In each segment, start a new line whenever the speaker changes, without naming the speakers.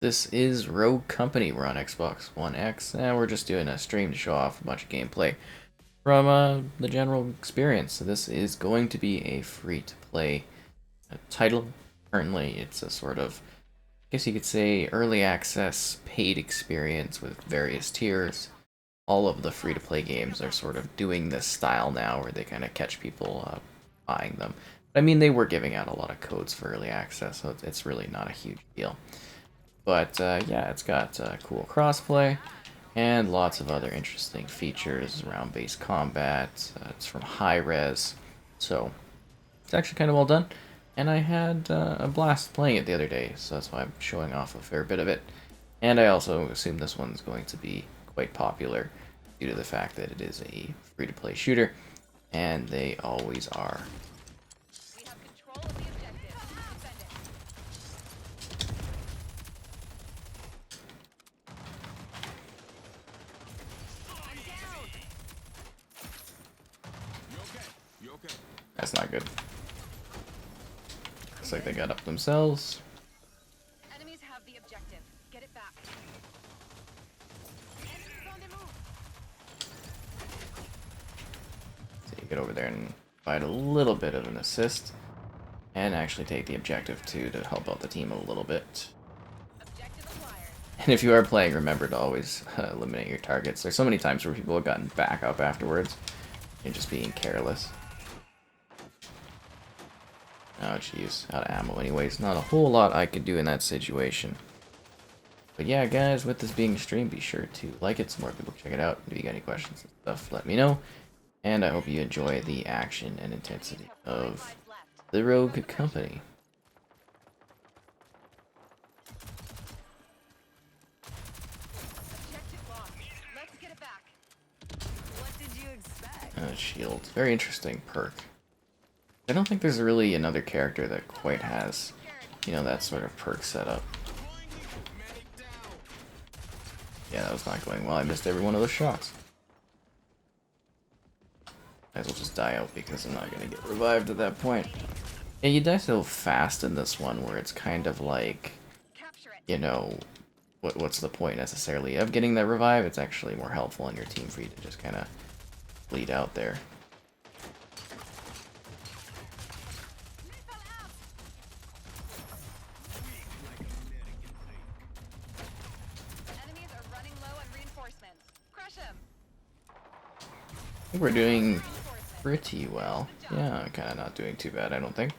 This is Rogue Company. We're on Xbox One X, and we're just doing a stream to show off a bunch of gameplay from the general experience. So this is going to be a free-to-play title. Currently, it's a sort of, I guess you could say, early access paid experience with various tiers. All of the free-to-play games are sort of doing this style now, where they kind of catch people buying them. I mean, they were giving out a lot of codes for early access, so it's really not a huge deal. But yeah, it's got cool crossplay and lots of other interesting features around base combat. It's from Hi-Rez, so it's actually kind of well done. And I had a blast playing it the other day, so that's why I'm showing off a fair bit of it. And I also assume this one's going to be quite popular due to the fact that it is a free-to-play shooter, and they always are. We have control of the objective. Defend it. That's not good. Looks like they got up themselves. Enemies have the objective. Get it back. So you get over there and provide a little bit of an assist, and actually take the objective too to help out the team a little bit. And if you are playing, remember to always eliminate your targets. There's so many times where people have gotten back up afterwards. You're just being careless. Oh jeez, out of ammo anyways. Not a whole lot I could do in that situation. But yeah, guys, with this being streamed, be sure to like it so more people check it out. If you got any questions and stuff, let me know. And I hope you enjoy the action and intensity of the Rogue Company. Shield. Very interesting perk. I don't think there's really another character that quite has, you know, that sort of perk setup. Yeah, that was not going well. I missed every one of those shots. Might as well just die out because I'm not going to get revived at that point. Yeah, you die so fast in this one where it's kind of like, you know, what's the point necessarily of getting that revive? It's actually more helpful on your team for you to just kind of bleed out there. I think we're doing pretty well. Yeah, I'm kind of not doing too bad, I don't think.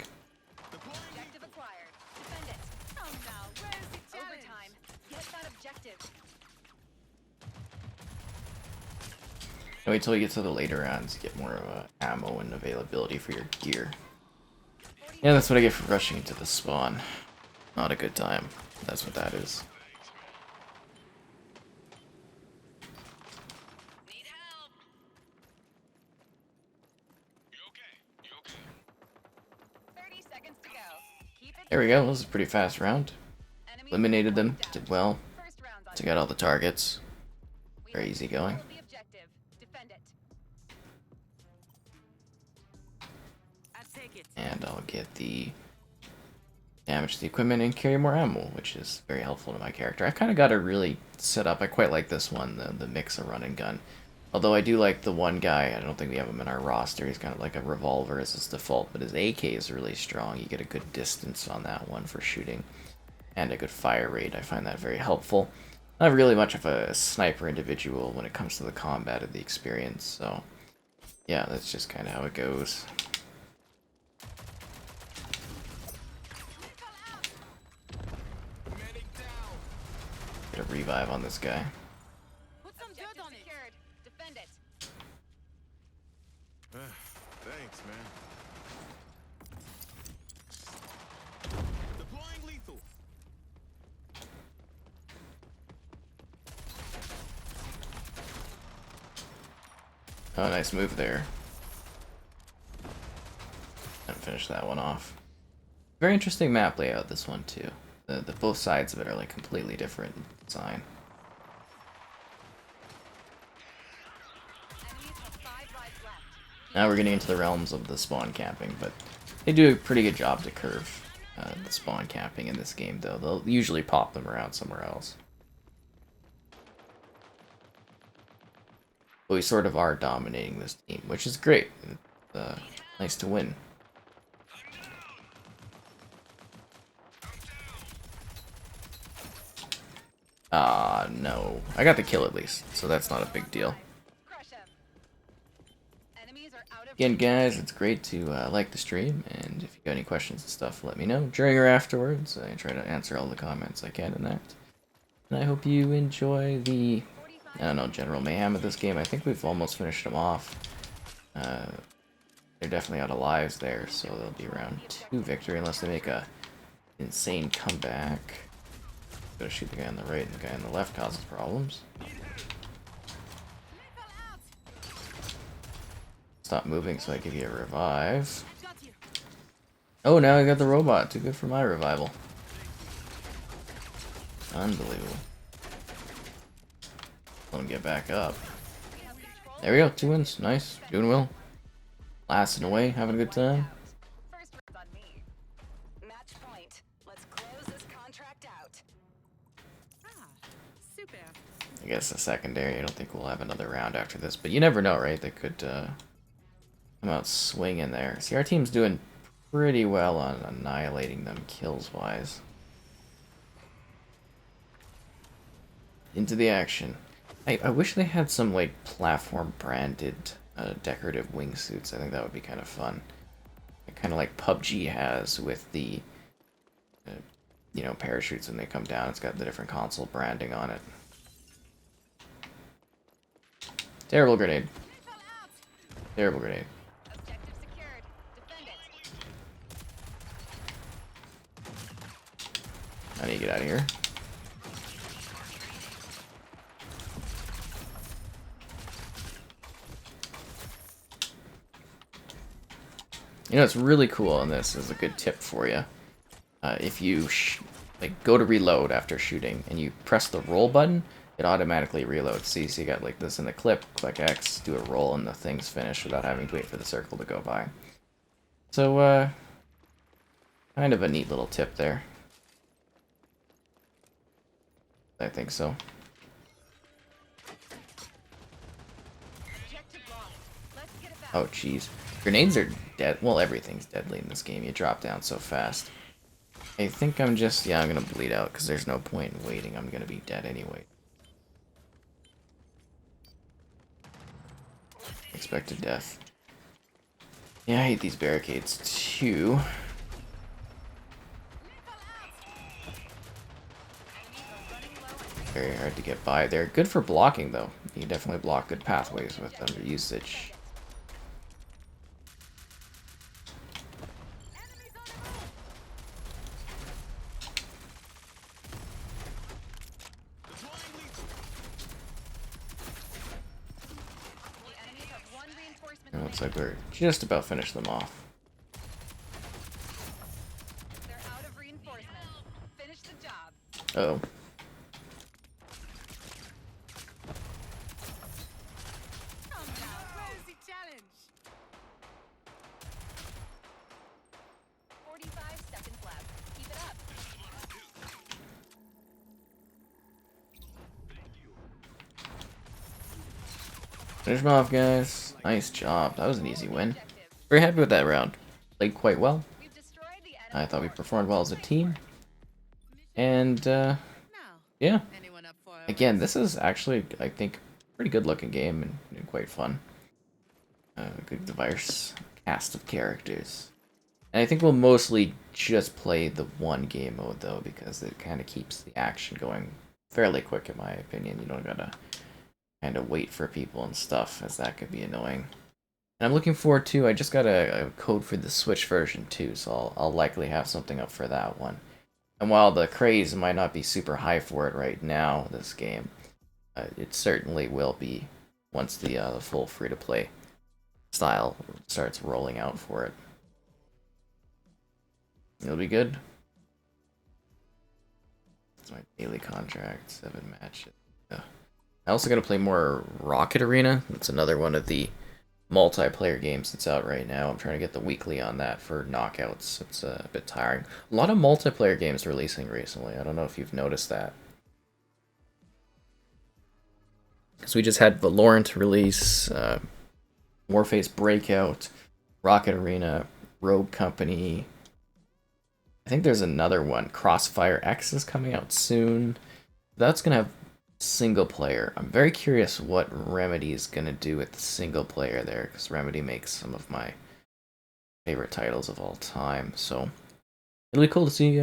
Wait till you get to the later rounds to get more ammo and availability for your gear. Yeah, that's what I get for rushing into the spawn. Not a good time. That's what that is. There we go, this is a pretty fast round. Eliminated them, did well. Took out all the targets. Very easy going. And I'll get the damage to the equipment and carry more ammo, which is very helpful to my character. I've kind of got it really set up. I quite like this one, the mix of run and gun. Although I do like the one guy, I don't think we have him in our roster, he's kind of like a revolver as his default, but his AK is really strong. You get a good distance on that one for shooting, and a good fire rate. I find that very helpful. Not really much of a sniper individual when it comes to the combat of the experience, so yeah, that's just kind of how it goes. Get a revive on this guy.
Thanks, man. Deploying lethal.
Oh, nice move there. And finish that one off. Very interesting map layout, this one too. The both sides of it are like completely different design. Now we're getting into the realms of the spawn camping, but they do a pretty good job to curve the spawn capping in this game, though. They'll usually pop them around somewhere else. But we sort of are dominating this team, which is great. It's nice to win. Ah, no. I got the kill at least, so that's not a big deal. Again, guys, it's great to like the stream, and if you got any questions and stuff, let me know during or afterwards. I try to answer all the comments I can in that. And I hope you enjoy the, I don't know, general mayhem of this game. I think we've almost finished them off. They're definitely out of lives there, so they'll be around 2 victory unless they make a insane comeback. Gotta shoot the guy on the right, and the guy on the left causes problems. Stop moving so I give you a revive. Oh, now I got the robot. Too good for my revival. Unbelievable. Let him get back up. There we go. 2 wins. Nice. Doing well. Lasting away. Having a good time. I guess the secondary, I don't think we'll have another round after this, but you never know, right? They could come out swinging there. See, our team's doing pretty well on annihilating them kills-wise. Into the action. I wish they had some, like, platform-branded decorative wingsuits. I think that would be kind of fun. Kind of like PUBG has with the, you know, parachutes when they come down. It's got the different console branding on it. Terrible grenade. Terrible grenade. I need to get out of here. You know, it's really cool, and this is a good tip for you. If you like go to reload after shooting and you press the roll button, it automatically reloads. See, so you got like this in the clip, click X, do a roll, and the thing's finished without having to wait for the circle to go by. So, kind of a neat little tip there. I think so. Oh, jeez. Grenades are dead. Well, everything's deadly in this game. You drop down so fast. I think I'm just... Yeah, I'm gonna bleed out because there's no point in waiting. I'm gonna be dead anyway. Expected death. Yeah, I hate these barricades too. Very hard to get by. They're good for blocking, though. You can definitely block good pathways with them, their usage. It looks like we're just about finished them off. Uh-oh. Finish them off, guys. Nice job. That was an easy win. Very happy with that round. Played quite well. I thought we performed well as a team. And, yeah. Again, this is actually, I think, a pretty good looking game and quite fun. A good diverse cast of characters. And I think we'll mostly just play the one game mode, though, because it kind of keeps the action going fairly quick, in my opinion. You don't gotta kind of wait for people and stuff, as that could be annoying. And I'm looking forward to, I just got a code for the Switch version too, so I'll likely have something up for that one. And while the craze might not be super high for it right now, this game, it certainly will be once the full free-to-play style starts rolling out for it. It'll be good. It's my daily contract, 7 matches. I also got to play more Rocket Arena. That's another one of the multiplayer games that's out right now. I'm trying to get the weekly on that for knockouts. It's a bit tiring. A lot of multiplayer games releasing recently. I don't know if you've noticed that. Because we just had Valorant release, Warface Breakout, Rocket Arena, Rogue Company. I think there's another one. Crossfire X is coming out soon. That's going to have single player. I'm very curious what Remedy is going to do with the single player there, because Remedy makes some of my favorite titles of all time. So it'll be cool to see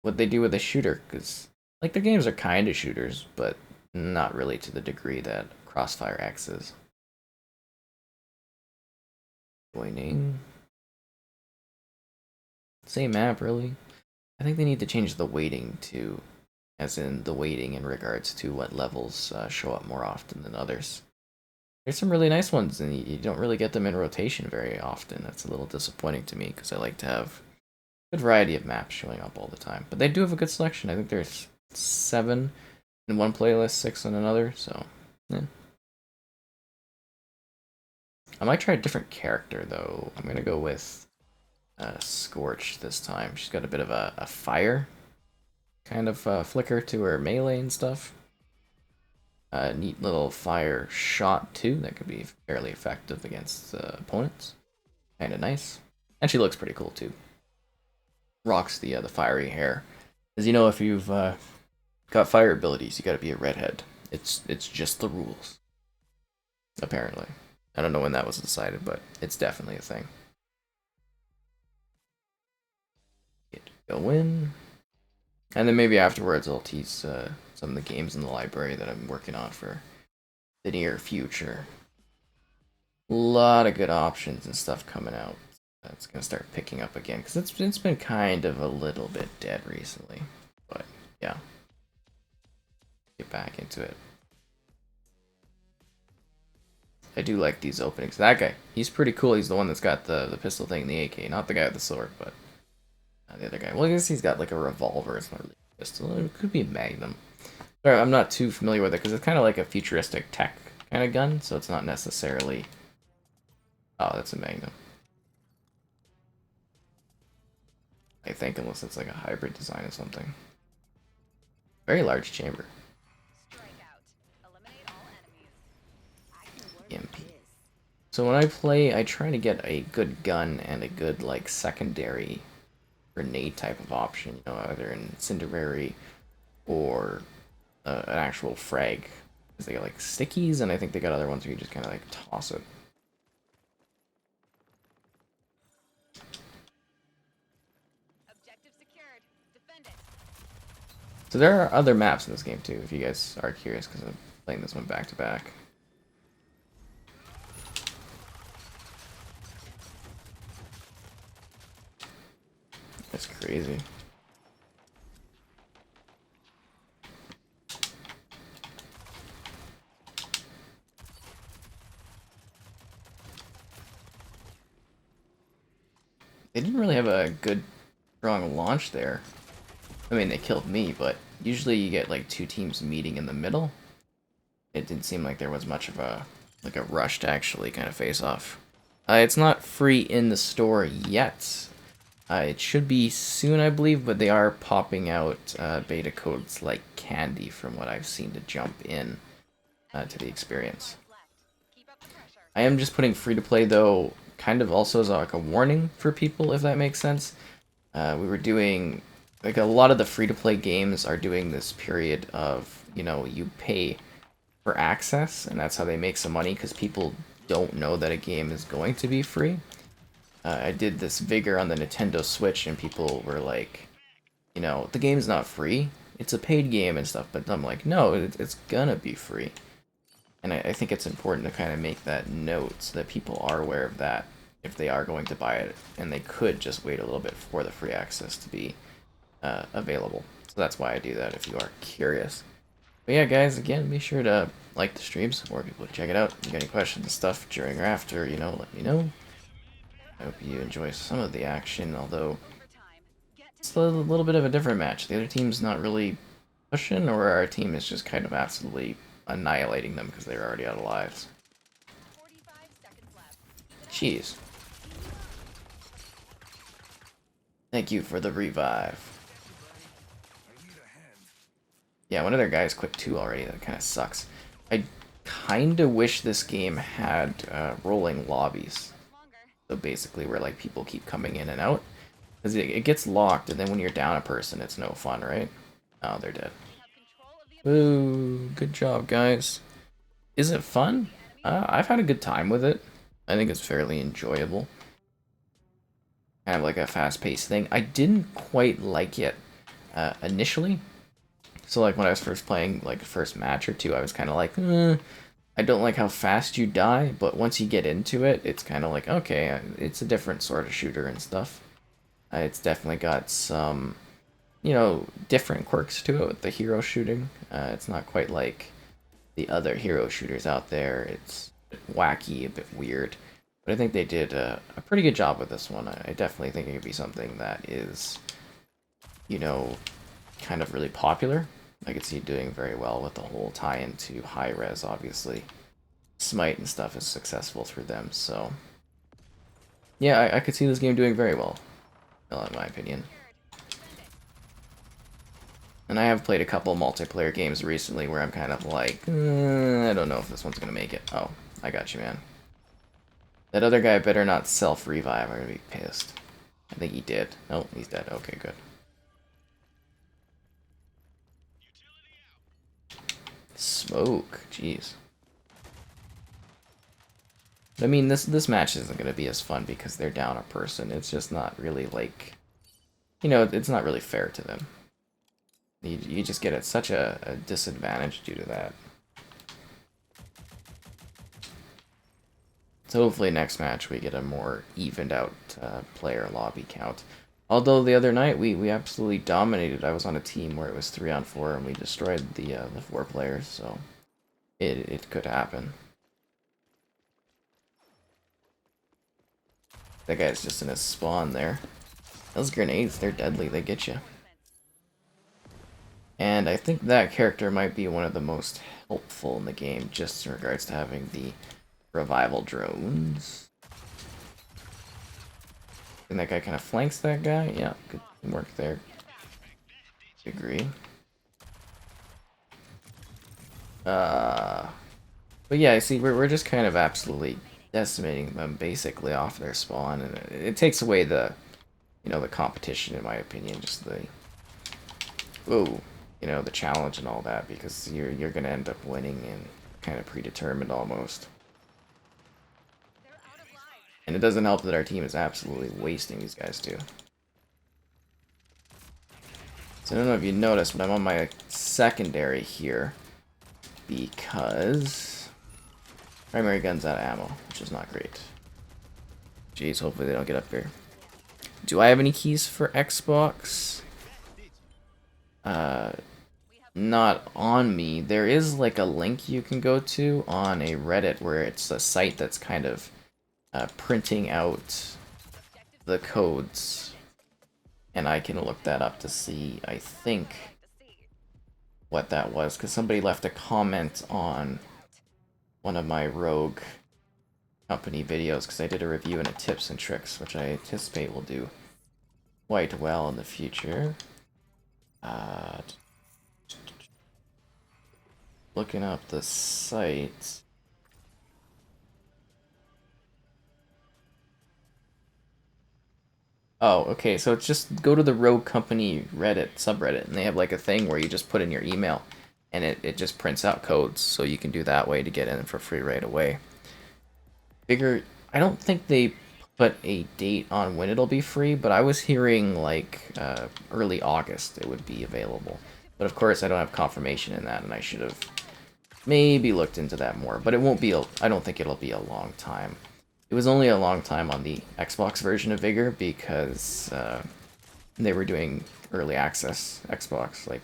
what they do with a shooter, because like their games are kind of shooters, but not really to the degree that Crossfire X is. Joining. Same map, really. I think they need to change the weighting to, as in the weighting in regards to what levels show up more often than others. There's some really nice ones, and you don't really get them in rotation very often. That's a little disappointing to me, because I like to have a good variety of maps showing up all the time. But they do have a good selection. I think there's 7 in one playlist, 6 in another, so yeah. I might try a different character, though. I'm going to go with Scorch this time. She's got a bit of a fire kind of flicker to her melee and stuff. Neat little fire shot, too, that could be fairly effective against opponents. Kind of nice. And she looks pretty cool, too. Rocks the fiery hair. As you know, if you've got fire abilities, you gotta be a redhead. It's just the rules. Apparently. I don't know when that was decided, but it's definitely a thing. Go in. And then maybe afterwards I'll tease some of the games in the library that I'm working on for the near future. A lot of good options and stuff coming out. That's gonna start picking up again, because it's been kind of a little bit dead recently. But yeah. Get back into it. I do like these openings. That guy, he's pretty cool. He's the one that's got the pistol thing, the AK. Not the guy with the sword, but the other guy. Well, I guess he's got like a revolver. It's not really a pistol. It could be a magnum. Sorry, I'm not too familiar with it, because it's kind of like a futuristic tech kind of gun, so it's not necessarily... Oh, that's a magnum. I think, unless it's like a hybrid design or something. Very large chamber. EMP. So when I play, I try to get a good gun and a good like secondary grenade type of option, you know, either incendiary or an actual frag. Because they got like stickies, and I think they got other ones where you just kind of like toss it. So there are other maps in this game too, if you guys are curious, because I'm playing this one back to back. That's crazy. They didn't really have a good, strong launch there. I mean, they killed me, but usually you get like 2 teams meeting in the middle. It didn't seem like there was much of a rush to actually kind of face off. It's not free in the store yet. It should be soon, I believe, but they are popping out beta codes like candy from what I've seen to jump in to the experience. I am just putting free to play though, kind of also as like a warning for people, if that makes sense. We were doing, like, a lot of the free to play games are doing this period of, you know, you pay for access, and that's how they make some money, because people don't know that a game is going to be free. I did this Vigor on the Nintendo Switch, and people were like, you know, the game's not free. It's a paid game and stuff, but I'm like, no, it's gonna be free. And I think it's important to kind of make that note so that people are aware of that if they are going to buy it, and they could just wait a little bit for the free access to be available. So that's why I do that, if you are curious. But yeah, guys, again, be sure to like the stream so more people check it out. If you got any questions and stuff during or after, you know, let me know. I hope you enjoy some of the action, although it's a little bit of a different match. The other team's not really pushing, or our team is just kind of absolutely annihilating them because they're already out of lives. Jeez. Thank you for the revive. Yeah, one of their guys quit too already. That kind of sucks. I kind of wish this game had rolling lobbies. So basically where like people keep coming in and out. Because it gets locked, and then when you're down a person, it's no fun, right? Oh, they're dead. Ooh, good job, guys. Is it fun? I've had a good time with it. I think it's fairly enjoyable. Kind of like a fast-paced thing. I didn't quite like it initially. So like when I was first playing like the first match or two, I was kind of like, I don't like how fast you die. But once you get into it, it's kind of like, okay, it's a different sort of shooter and stuff. It's definitely got some, you know, different quirks to it with the hero shooting. It's not quite like the other hero shooters out there. It's a bit wacky, a bit weird. But I think they did a pretty good job with this one. I definitely think it could be something that is, you know, kind of really popular. I could see it doing very well with the whole tie-in to Hi-Rez, obviously. Smite and stuff is successful through them, so... Yeah, I could see this game doing very well, in my opinion. And I have played a couple multiplayer games recently where I'm kind of like, I don't know if this one's gonna make it. Oh, I got you, man. That other guy better not self-revive, I'm gonna be pissed. I think he did. Oh, he's dead. Okay, good. Smoke, jeez. I mean, this match isn't gonna be as fun because they're down a person. It's just not really like, you know, it's not really fair to them. You just get at such a disadvantage due to that. So hopefully next match we get a more evened out player lobby count. Although the other night we absolutely dominated. I was on a team where it was 3-on-4 and we destroyed the 4 players, so it could happen. That guy's just in his spawn there. Those grenades, they're deadly, they get you. And I think that character might be one of the most helpful in the game, just in regards to having the revival drones. And that guy kind of flanks that guy. Yeah, good work there. Agree. But yeah, see, we're just kind of absolutely decimating them basically off their spawn, and it takes away the, you know, the competition in my opinion, just the, whoa, you know, the challenge and all that, because you're gonna end up winning and kind of predetermined almost. And it doesn't help that our team is absolutely wasting these guys too. So I don't know if you noticed, but I'm on my secondary here because primary gun's out of ammo, which is not great. Jeez, hopefully they don't get up here. Do I have any keys for Xbox? Not on me. There is like a link you can go to on a Reddit where it's a site that's kind of printing out the codes, and I can look that up to see, I think, what that was, because somebody left a comment on one of my Rogue Company videos, because I did a review and a tips and tricks, which I anticipate will do quite well in the future. Looking up the site. Oh, okay, so it's just go to the Rogue Company Reddit subreddit, and they have like a thing where you just put in your email, and it just prints out codes, so you can do that way to get in for free right away. I don't think they put a date on when it'll be free, but I was hearing like early August it would be available. But of course I don't have confirmation in that, and I should have maybe looked into that more, but it won't be, I don't think it'll be a long time. It was only a long time on the Xbox version of Vigor because they were doing early access Xbox, like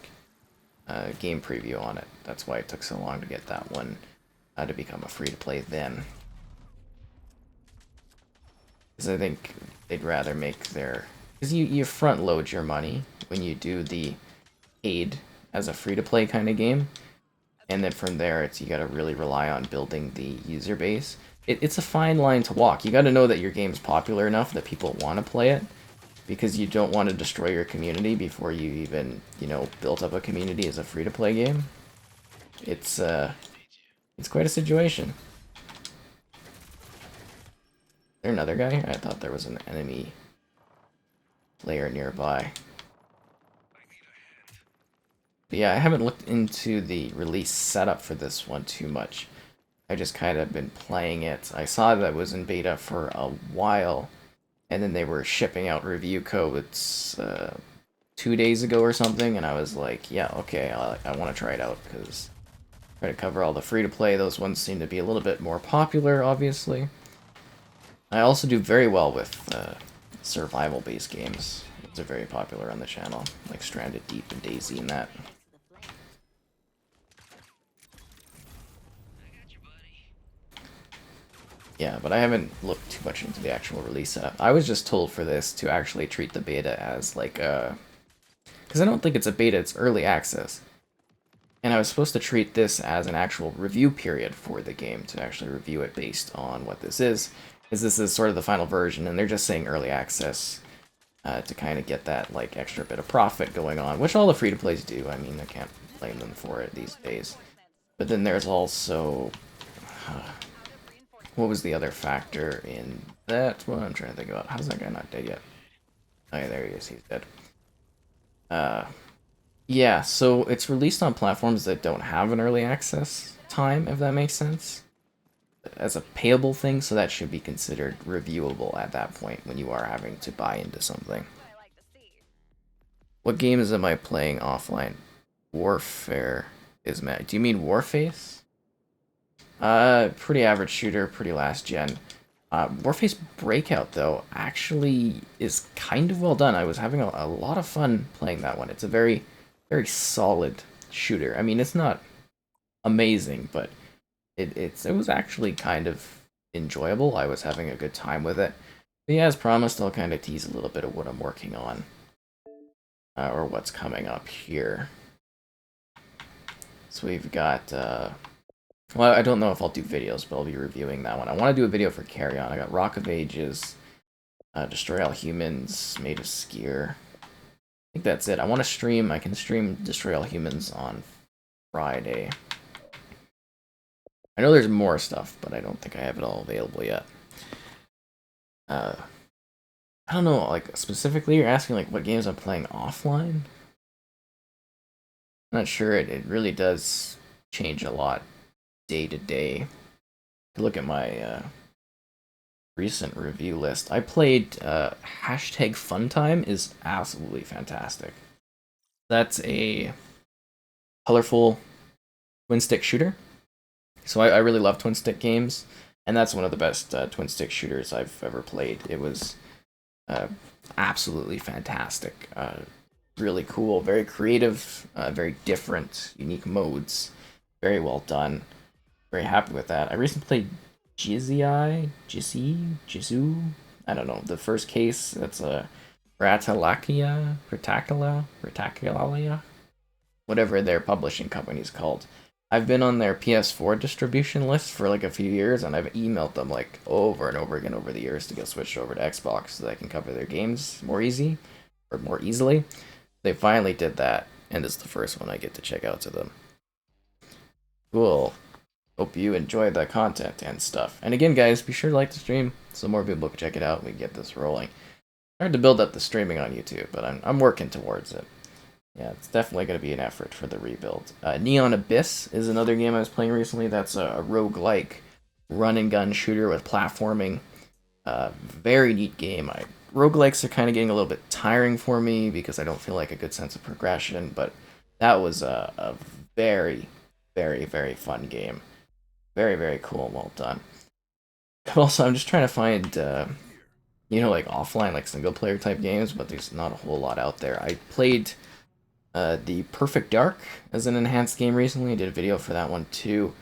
game preview on it. That's why it took so long to get that one to become a free-to-play then. Because I think they'd rather make their... Because you front-load your money when you do the paid as a free-to-play kind of game. And then from there, you gotta really rely on building the user base. it's a fine line to walk. You got to know that your game's popular enough that people want to play it, because you don't want to destroy your community before you even, you know, built up a community as a free-to-play game. It's quite a situation. Is there another guy? I thought there was an enemy player nearby. But yeah, I haven't looked into the release setup for this one too much. I just kind of been playing it. I saw that it was in beta for a while, and then they were shipping out review codes 2 days ago or something, and I was like, yeah, okay, I want to try it out, because try to cover all the free-to-play. Those ones seem to be a little bit more popular, obviously. I also do very well with survival-based games. Those are very popular on the channel, like Stranded Deep and DayZ and that. Yeah, but I haven't looked too much into the actual release setup. I was just told for this to actually treat the beta as like a... Because I don't think it's a beta, it's early access. And I was supposed to treat this as an actual review period for the game, to actually review it based on what this is. Because this is sort of the final version, and they're just saying early access to kind of get that like extra bit of profit going on, which all the free-to-plays do. I mean, I can't blame them for it these days. But then there's also... what was the other factor in that? Well, I'm trying to think about. How's that guy not dead yet? Oh yeah, there he is. He's dead. Yeah, so it's released on platforms that don't have an early access time, if that makes sense, as a payable thing, so that should be considered reviewable at that point when you are having to buy into something. What games am I playing offline? Warfare is mad. Do you mean Warface? Pretty average shooter, pretty last gen. Warface Breakout, though, actually is kind of well done. I was having a lot of fun playing that one. It's a very, very solid shooter. I mean, it's not amazing, but it was actually kind of enjoyable. I was having a good time with it. But yeah, as promised, I'll kind of tease a little bit of what I'm working on, or what's coming up here. So we've got, well, I don't know if I'll do videos, but I'll be reviewing that one. I want to do a video for Carry On. I got Rock of Ages, Destroy All Humans, Made of Skier. I think that's it. I want to stream. I can stream Destroy All Humans on Friday. I know there's more stuff, but I don't think I have it all available yet. I don't know, like, specifically, you're asking, like, what games I'm playing offline? I'm not sure. It really does change a lot day to day. Look at my recent review list. I played hashtag Funtime is absolutely fantastic. That's a colorful twin stick shooter. So I really love twin stick games, and that's one of the best twin stick shooters I've ever played. It was absolutely fantastic. Really cool, very creative, very different, unique modes. Very well done. Very happy with that. I recently played Jizu? I don't know. The first case, that's a Ratalalia? Whatever their publishing company's called. I've been on their PS4 distribution list for like a few years, and I've emailed them like over and over again over the years to get switched over to Xbox so that I can cover their games more easily. They finally did that, and it's the first one I get to check out to them. Cool. Hope you enjoy the content and stuff. And again, guys, be sure to like the stream so more people can check it out and we can get this rolling. Hard to build up the streaming on YouTube, but I'm working towards it. Yeah, it's definitely going to be an effort for the rebuild. Neon Abyss is another game I was playing recently. That's a roguelike run-and-gun shooter with platforming. Very neat game. Roguelikes are kind of getting a little bit tiring for me because I don't feel like a good sense of progression, but that was a very, very, very fun game. Very, very cool and well done. Also, I'm just trying to find, like offline, like single player type games, but there's not a whole lot out there. I played the Perfect Dark as an enhanced game recently. I did a video for that one too.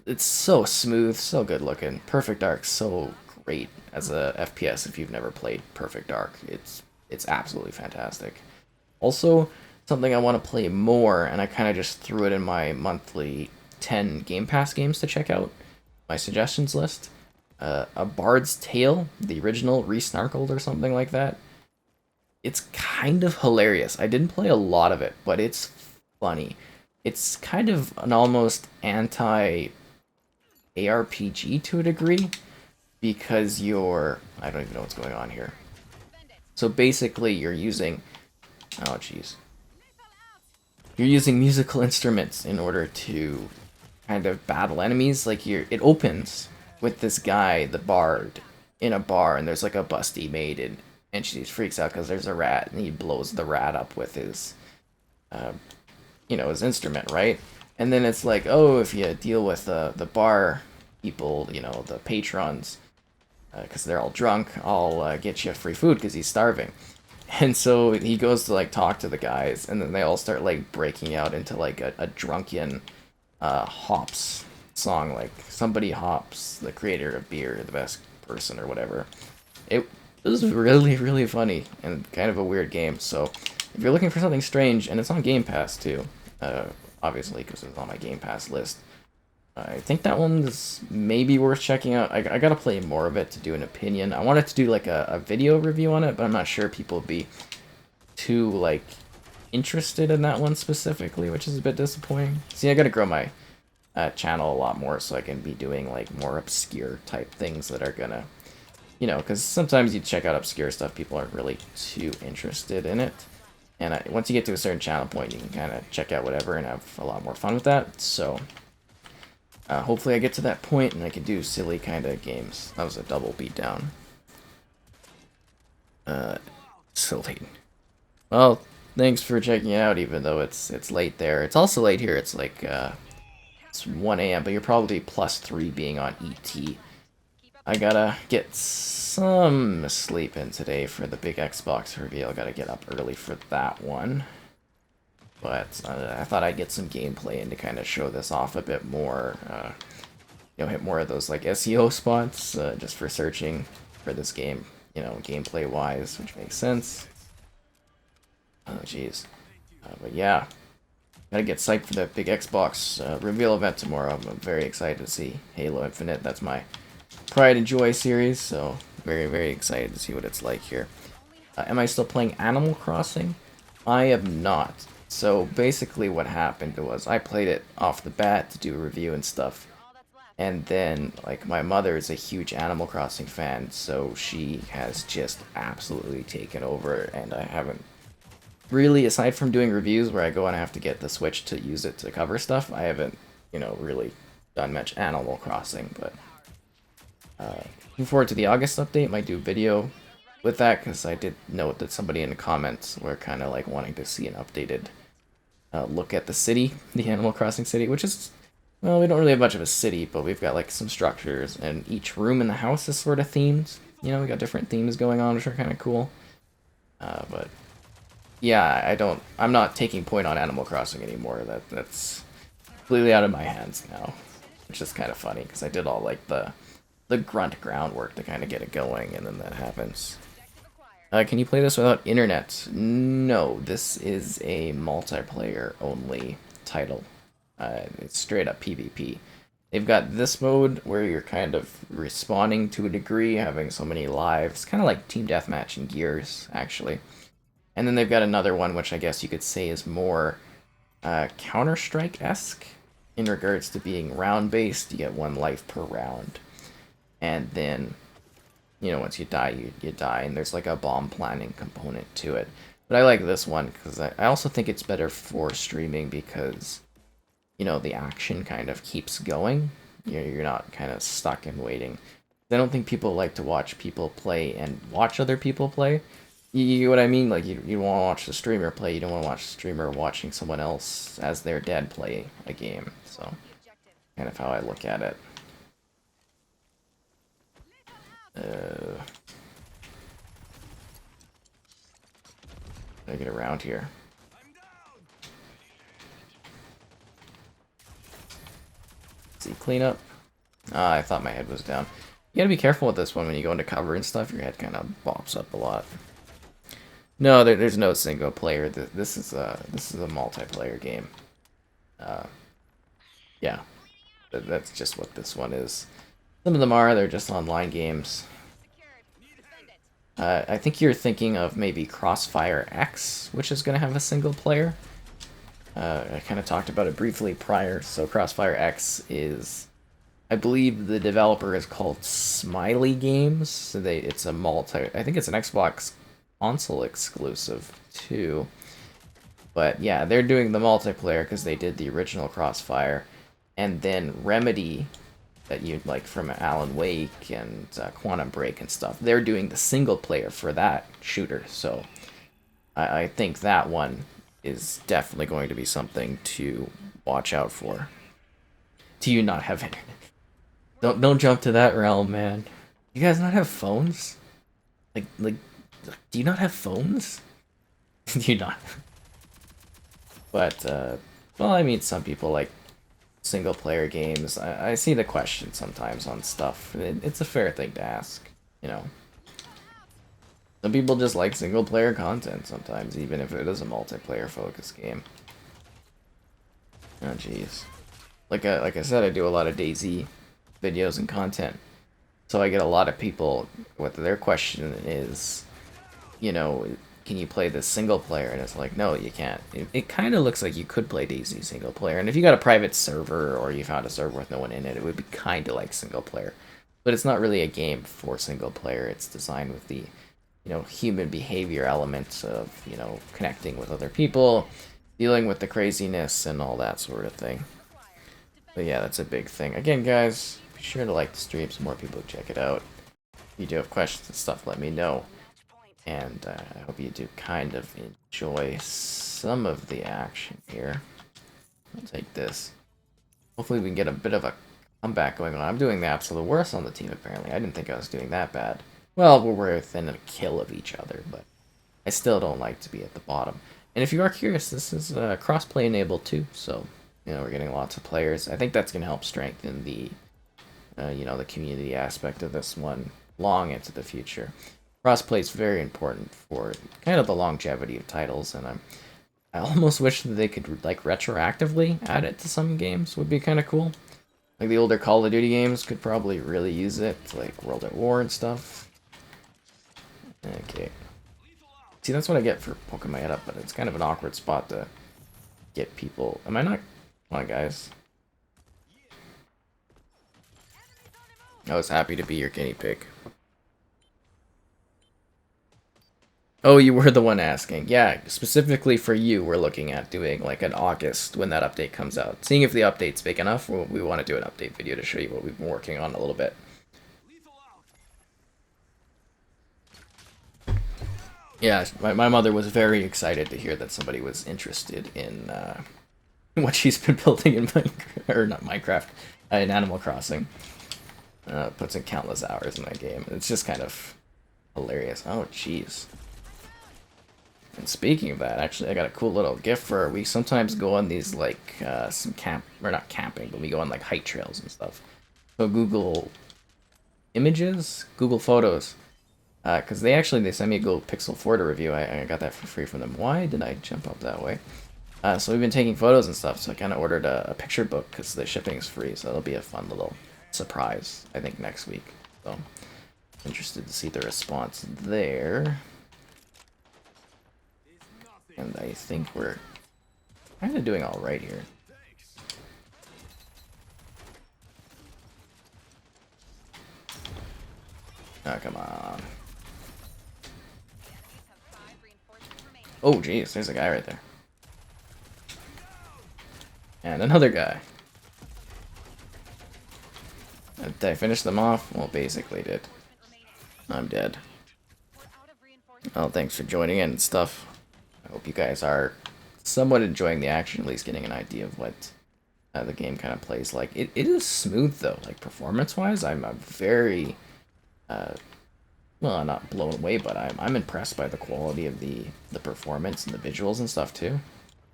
It's so smooth, so good looking. Perfect Dark, so great as a FPS. If you've never played Perfect Dark, it's absolutely fantastic. Also, something I want to play more, and I kind of just threw it in my monthly 10 Game Pass games to check out, my suggestions list. A Bard's Tale, the original, Resnarkled or something like that. It's kind of hilarious. I didn't play a lot of it, but it's funny. It's kind of an almost anti ARPG to a degree because I don't even know what's going on here. So basically, you're using oh jeez, you're using musical instruments in order to kind of battle enemies. Like it opens with this guy, the bard, in a bar, and there's like a busty maiden, and she freaks out because there's a rat, and he blows the rat up with his, uh, his instrument, right? And then it's like, oh, if you deal with the bar people, the patrons, because they're all drunk, I'll get you free food because he's starving. And so he goes to like talk to the guys, and then they all start like breaking out into like a drunken hops song, like somebody hops, the creator of beer, the best person or whatever. It was really, really funny and kind of a weird game. So if you're looking for something strange, and it's on Game Pass too, obviously because it's on my Game Pass list, I think that one's maybe worth checking out. I gotta play more of it to do an opinion. I wanted to do like a video review on it, but I'm not sure people would be too like interested in that one specifically, which is a bit disappointing. See, I gotta grow my channel a lot more so I can be doing like more obscure type things that are gonna, because sometimes you check out obscure stuff, people aren't really too interested in it. And once you get to a certain channel point, you can kind of check out whatever and have a lot more fun with that. So hopefully I get to that point and I can do silly kind of games. That was a double beatdown. Silly. Well, thanks for checking it out, even though it's late there. It's also late here. It's like it's 1 a.m., but you're probably +3 being on ET. I gotta get some sleep in today for the big Xbox reveal. Gotta get up early for that one. But I thought I'd get some gameplay in to kind of show this off a bit more. Hit more of those like SEO spots just for searching for this game, gameplay-wise, which makes sense. Oh, jeez. But yeah, gotta get psyched for that big Xbox reveal event tomorrow. I'm very excited to see Halo Infinite. That's my pride and joy series, so very, very excited to see what it's like here. Am I still playing Animal Crossing? I am not. So basically what happened was I played it off the bat to do a review and stuff. And then, like, my mother is a huge Animal Crossing fan, so she has just absolutely taken over, and I haven't really, aside from doing reviews where I go and I have to get the Switch to use it to cover stuff, I haven't, really done much Animal Crossing, but looking forward to the August update. Might do a video with that, because I did note that somebody in the comments were kind of like wanting to see an updated look at the city, the Animal Crossing city, which is, well, we don't really have much of a city, but we've got like some structures, and each room in the house is sort of themed. We got different themes going on, which are kind of cool. But yeah, I'm not taking point on Animal Crossing anymore. That's completely out of my hands now, which is kind of funny because I did all like the grunt groundwork to kind of get it going, and then that happens. Can you play this without internet? No, this is a multiplayer only title. It's straight up PvP. They've got this mode where you're kind of respawning to a degree, having so many lives, kind of like Team Deathmatch and Gears, actually. And then they've got another one, which I guess you could say is more Counter-Strike-esque in regards to being round-based. You get 1 life per round. And then, once you die, you die, and there's like a bomb planning component to it. But I like this one because I also think it's better for streaming because, the action kind of keeps going. You're not kind of stuck and waiting. I don't think people like to watch people play and watch other people play. You know what I mean? Like, you want to watch the streamer play, you don't want to watch the streamer watching someone else as they're dead play a game. So, kind of how I look at it. Gotta get around here. See, clean up. Ah, I thought my head was down. You gotta be careful with this one when you go into cover and stuff. Your head kind of bops up a lot. No, there's no single player. This is a multiplayer game. Yeah. That's just what this one is. Some of them are, they're just online games. I think you're thinking of maybe Crossfire X, which is going to have a single player. I kind of talked about it briefly prior. So Crossfire X is, I believe the developer is called Smiley Games. So it's a I think it's an Xbox console exclusive too. But yeah, they're doing the multiplayer because they did the original Crossfire. And then Remedy, that you like from Alan Wake and Quantum Break and stuff, they're doing the single player for that shooter. So I think that one is definitely going to be something to watch out for. Do you not have internet? Don't jump to that realm, man. You guys not have phones? Like, do you not have phones? Do you not? But well, I mean, some people like single player games. I see the question sometimes on stuff. It's a fair thing to ask, you know. Some people just like single player content sometimes, even if it is a multiplayer focused game. Oh jeez. Like I said, I do a lot of DayZ videos and content. So I get a lot of people, what their question is, you know, can you play this single player? And it's like, no, you can't. It kind of looks like you could play DayZ single player. And if you got a private server or you found a server with no one in it, it would be kind of like single player. But it's not really a game for single player. It's designed with the, you know, human behavior elements of, you know, connecting with other people, dealing with the craziness and all that sort of thing. But yeah, that's a big thing. Again, guys, be sure to like the stream so more people check it out. If you do have questions and stuff, let me know. And I hope you do kind of enjoy some of the action here. I'll take this. Hopefully we can get a bit of a comeback going on. I'm doing the absolute worst on the team, apparently. I didn't think I was doing that bad. Well, we're within a kill of each other, but I still don't like to be at the bottom. And if you are curious, this is crossplay enabled too, so, you know, we're getting lots of players. I think that's going to help strengthen the, you know, the community aspect of this one long into the future. Crossplay is very important for kind of the longevity of titles, and I almost wish that they could like retroactively add it to some games. Would be kind of cool. Like the older Call of Duty games could probably really use it, like World at War and stuff. Okay. See, that's what I get for poking my head up, but it's kind of an awkward spot to get people. Am I not? Come on, guys. I was happy to be your guinea pig. Oh, you were the one asking. Yeah, specifically for you, we're looking at doing like an August when that update comes out. Seeing if the update's big enough, we want to do an update video to show you what we've been working on a little bit. Yeah, my mother was very excited to hear that somebody was interested in what she's been building in Minecraft, or not Minecraft, in Animal Crossing. Puts in countless hours in that game. It's just kind of hilarious. Oh, jeez. And speaking of that, actually, I got a cool little gift for her. We sometimes go on these, like, some or not camping, but we go on, like, hike trails and stuff. So Google Images, Google Photos, because they sent me a Google Pixel 4 to review. I got that for free from them. Why did I jump up that way? So we've been taking photos and stuff, so I kind of ordered a picture book, because the shipping is free, so it'll be a fun little surprise, I think, next week. So, interested to see the response there. And I think we're kind of doing all right here. Oh, come on. Oh, jeez, there's a guy right there. And another guy. Did I finish them off? Well, basically did. I'm dead. Oh, thanks for joining in and stuff. I hope you guys are somewhat enjoying the action, at least getting an idea of what the game kind of plays like. It is smooth, though. Like, performance-wise, I'm very... well, not blown away, but I'm impressed by the quality of the performance and the visuals and stuff, too.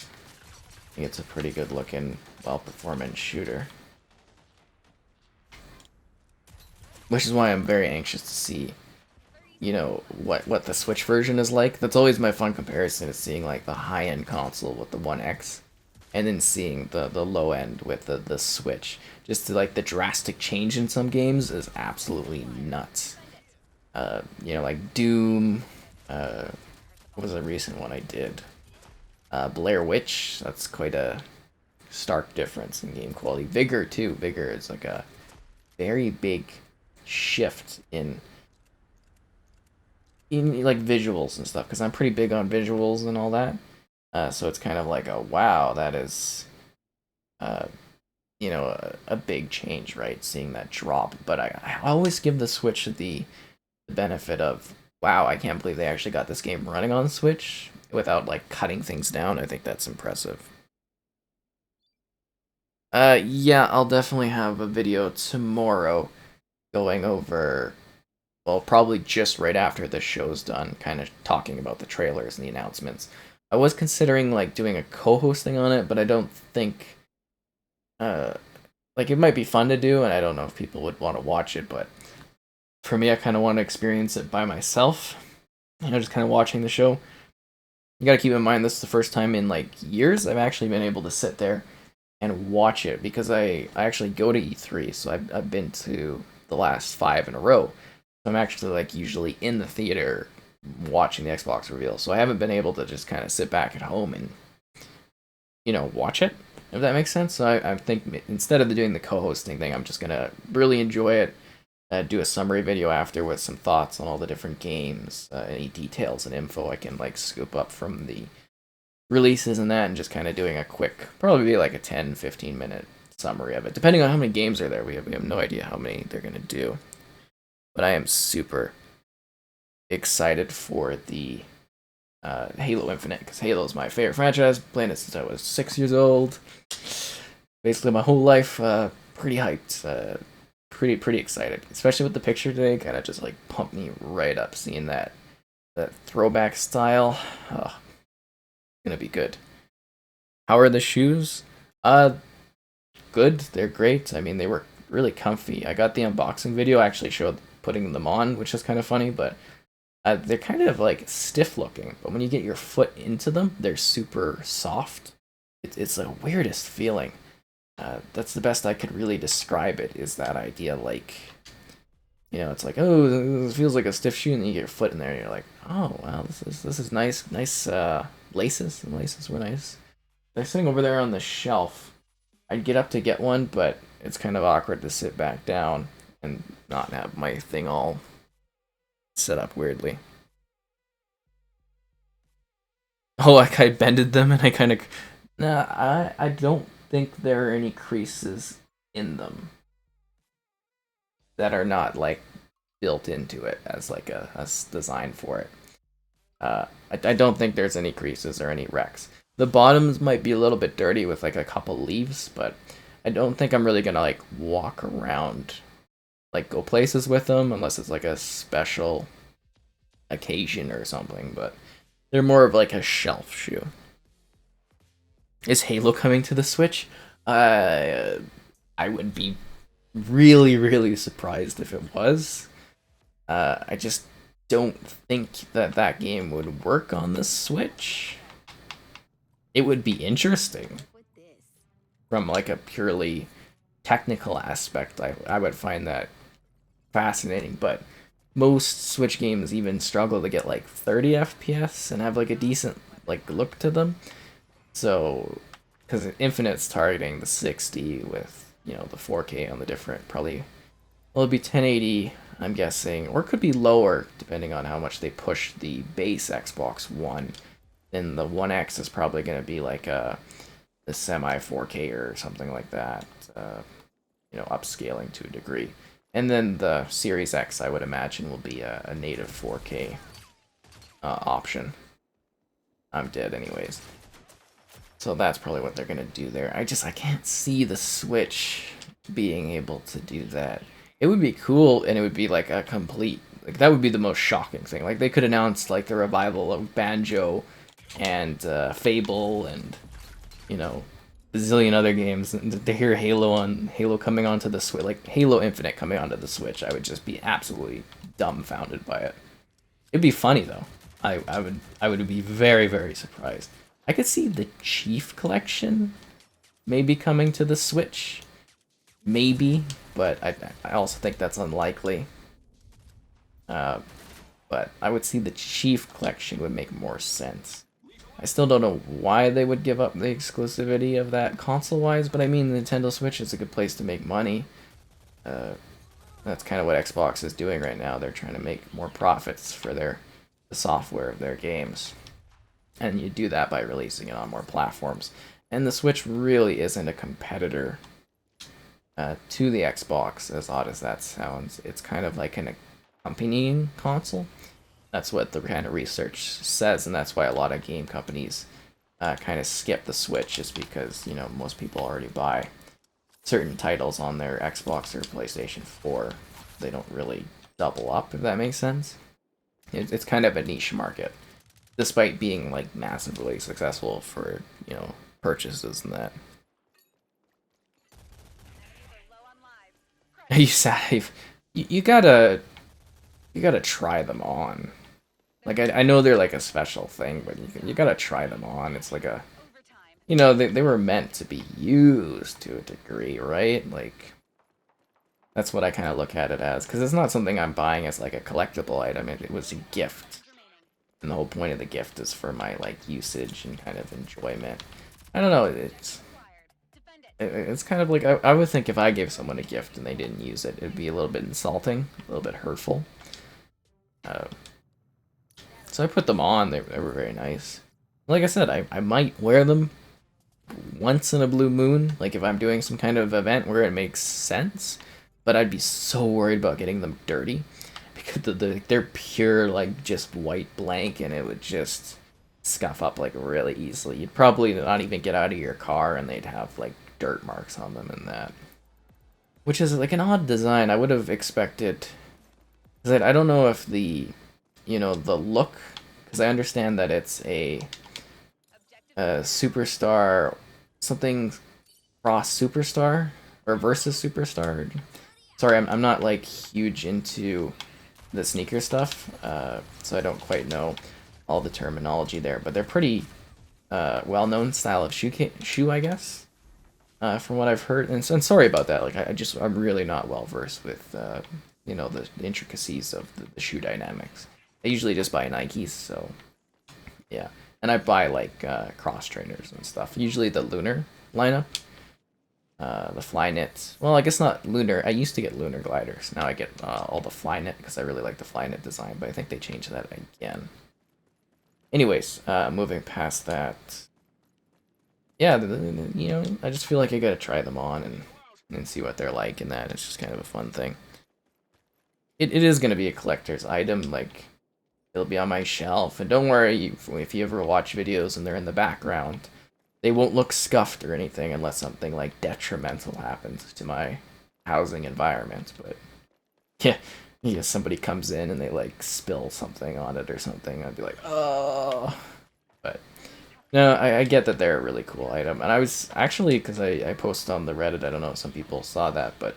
I think it's a pretty good-looking, well-performing shooter. Which is why I'm very anxious to see, you know, what the Switch version is like. That's always my fun comparison, is seeing like the high-end console with the One X and then seeing the low end with the Switch. Just to, like, the drastic change in some games is absolutely nuts. You know, like Doom. What was a recent one I did? Blair Witch. That's quite a stark difference in game quality. Vigor too. Vigor is like a very big shift in like visuals and stuff, because I'm pretty big on visuals and all that. So it's kind of like a wow, that is, uh, you know, a big change, right? Seeing that drop. But I always give the Switch the benefit of, wow, I can't believe they actually got this game running on Switch without like cutting things down. I think that's impressive. Yeah, I'll definitely have a video tomorrow going over, well, probably just right after the show's done, kind of talking about the trailers and the announcements. I was considering like doing a co-hosting on it, but I don't think, uh like, it might be fun to do, and I don't know if people would want to watch it, but for me, I kind of want to experience it by myself. You know, just kind of watching the show. You got to keep in mind this is the first time in like years I've actually been able to sit there and watch it, because I actually go to E3, so I've been to the last 5 in a row. So I'm actually like usually in the theater watching the Xbox reveal. So I haven't been able to just kind of sit back at home and, you know, watch it, if that makes sense. So I think instead of doing the co-hosting thing, I'm just gonna really enjoy it. Do a summary video after with some thoughts on all the different games, any details and info I can like scoop up from the releases and that, and just kind of doing a quick, probably be like a 10-15 minute summary of it, depending on how many games are there. We have no idea how many they're gonna do, but I am super excited for the Halo Infinite, because Halo is my favorite franchise. Playing it since I was 6 years old, basically my whole life. Pretty hyped. Pretty excited, especially with the picture today. Kind of just like pumped me right up seeing that throwback style. Oh, gonna be good. How are the shoes? Uh, Good. They're great. I mean, they were really comfy. I got the unboxing video. I actually showed putting them on, which is kind of funny, but they're kind of like stiff looking. But when you get your foot into them, they're super soft. It's the weirdest feeling. That's the best I could really describe it, is that idea, like, you know, it's like, oh, this feels like a stiff shoe, and then you get your foot in there, and you're like, oh, wow, this is nice laces. The laces were nice. They're sitting over there on the shelf. I'd get up to get one, but it's kind of awkward to sit back down and not have my thing all set up weirdly. Oh, like I bended them, and I kind of, nah, I don't think there are any creases in them that are not like built into it as like a design for it. I don't think there's any creases or any wrecks. The bottoms might be a little bit dirty with like a couple leaves, but I don't think I'm really gonna like walk around, like go places with them, unless it's like a special occasion or something. But they're more of like a shelf shoe. Is Halo coming to the Switch? Uh, I would be really surprised if it was. I just don't think that game would work on the Switch. It would be interesting from like a purely technical aspect. I would find that fascinating, but most Switch games even struggle to get like 30 FPS and have like a decent like look to them. So, because Infinite's targeting the 60 with, you know, the 4K on the different, probably, well, it'd be 1080, I'm guessing, or it could be lower depending on how much they push the base Xbox One. Then the One X is probably going to be like a semi 4K or something like that, you know, upscaling to a degree. And then the Series X, I would imagine, will be a native 4K option. I'm dead anyways. So that's probably what they're gonna do there. I can't see the Switch being able to do that. It would be cool, and it would be like a complete, like, that would be the most shocking thing. Like, they could announce like the revival of Banjo and Fable and, you know, a zillion other games, and to hear Halo coming onto the Switch, like Halo Infinite coming onto the Switch, I would just be absolutely dumbfounded by it. It'd be funny though. I would be very surprised. I could see the Chief Collection maybe coming to the Switch. Maybe, but I also think that's unlikely. But I would see the Chief Collection would make more sense. I still don't know why they would give up the exclusivity of that console-wise, but I mean, the Nintendo Switch is a good place to make money. That's kind of what Xbox is doing right now. They're trying to make more profits for the software of their games. And you do that by releasing it on more platforms. And the Switch really isn't a competitor to the Xbox, as odd as that sounds. It's kind of like an accompanying console. That's what the kind of research says, and that's why a lot of game companies kind of skip the Switch, is because, you know, most people already buy certain titles on their Xbox or PlayStation 4. They don't really double up, if that makes sense. It's kind of a niche market, despite being like massively successful for, you know, purchases and that. You save. You gotta try them on. Like, I know they're like a special thing, but you gotta try them on. It's like a, you know, they were meant to be used to a degree, right? Like, that's what I kind of look at it as, because it's not something I'm buying as like a collectible item. It was a gift, and the whole point of the gift is for my like usage and kind of enjoyment. I don't know. It's kind of like I would think if I gave someone a gift and they didn't use it, it'd be a little bit insulting, a little bit hurtful. So I put them on. They were very nice. Like I said, I might wear them once in a blue moon, like if I'm doing some kind of event where it makes sense. But I'd be so worried about getting them dirty, because they're pure like just white blank, and it would just scuff up like really easily. You'd probably not even get out of your car, and they'd have like dirt marks on them and that. Which is like an odd design. I would have expected. Because I don't know if the, you know, the look, because I understand that it's a superstar, something cross superstar or versus superstar. Sorry, I'm not like huge into the sneaker stuff, so I don't quite know all the terminology there. But they're pretty well-known style of shoe, I guess, from what I've heard. And sorry about that. Like I'm really not well versed with you know, the intricacies of the shoe dynamics. I usually just buy Nikes, so yeah. And I buy like cross trainers and stuff. Usually the Lunar lineup. The Flyknit. Well, I guess not Lunar. I used to get Lunar gliders. Now I get all the Flyknit because I really like the Flyknit design, but I think they changed that again. Anyways, moving past that. Yeah, you know, I just feel like I gotta try them on and see what they're like and that. It's just kind of a fun thing. It is gonna be a collector's item, like, it'll be on my shelf. And don't worry, if you ever watch videos and they're in the background, they won't look scuffed or anything unless something like detrimental happens to my housing environment. But yeah, somebody comes in and they like spill something on it or something, I'd be like, oh. But no, I get that they're a really cool item. And I was actually, because I posted on the Reddit, I don't know if some people saw that, but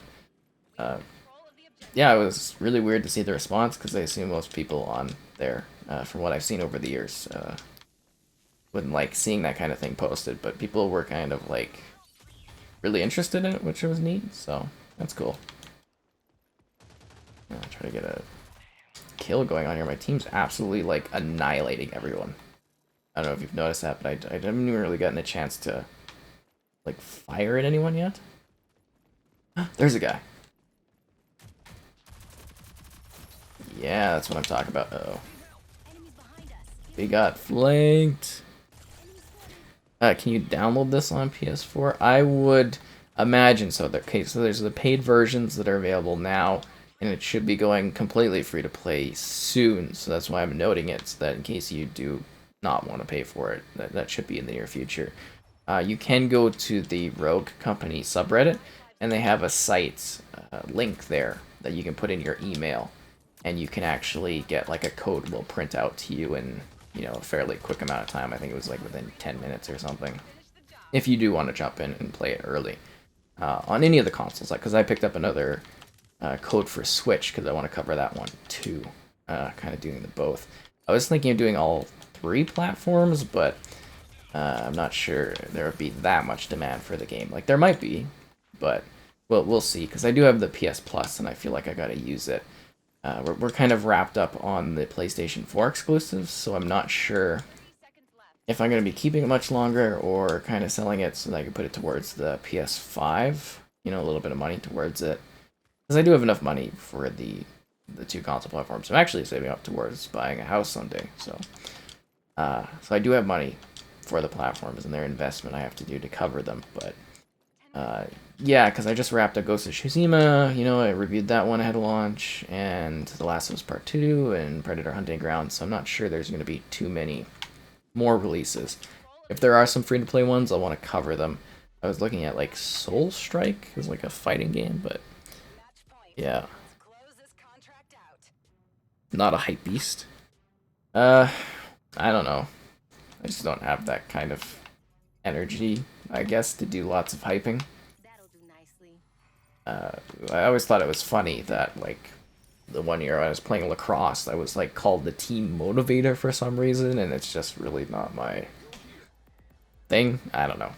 yeah, it was really weird to see the response, because I assume most people on there, from what I've seen over the years, wouldn't like seeing that kind of thing posted, but people were kind of like really interested in it, which was neat, so that's cool. I'll try to get a kill going on here. My team's absolutely like annihilating everyone. I don't know if you've noticed that, but I haven't even really gotten a chance to like fire at anyone yet. There's a guy. Yeah, that's what I'm talking about. Uh-oh. We got flanked. Can you download this on PS4? I would imagine so. Okay, so there's the paid versions that are available now, and it should be going completely free to play soon. So that's why I'm noting it, so that in case you do not want to pay for it, that should be in the near future. You can go to the Rogue Company subreddit, and they have a site link there that you can put in your email, and you can actually get like a code will print out to you in, you know, a fairly quick amount of time. I think it was like within 10 minutes or something. If you do want to jump in and play it early. On any of the consoles, like, because I picked up another code for Switch, because I want to cover that one too. Kind of doing the both. I was thinking of doing all 3 platforms, but I'm not sure there would be that much demand for the game. Like, there might be, but we'll see. Because I do have the PS Plus, and I feel like I gotta use it. We're kind of wrapped up on the PlayStation 4 exclusives, so I'm not sure if I'm going to be keeping it much longer or kind of selling it so that I can put it towards the PS5. You know, a little bit of money towards it. Because I do have enough money for the two console platforms. I'm actually saving up towards buying a house someday. So I do have money for the platforms and their investment I have to do to cover them. But yeah, because I just wrapped up Ghost of Tsushima. You know, I reviewed that one ahead of launch, and The Last of Us Part 2 and Predator Hunting Grounds. So I'm not sure there's going to be too many more releases. If there are some free-to-play ones, I'll want to cover them. I was looking at like Soul Strike is like a fighting game, but yeah, not a hype beast. I don't know. I just don't have that kind of energy, I guess, to do lots of hyping. I always thought it was funny that like the one year I was playing lacrosse, I was like called the team motivator for some reason, and it's just really not my thing. I don't know.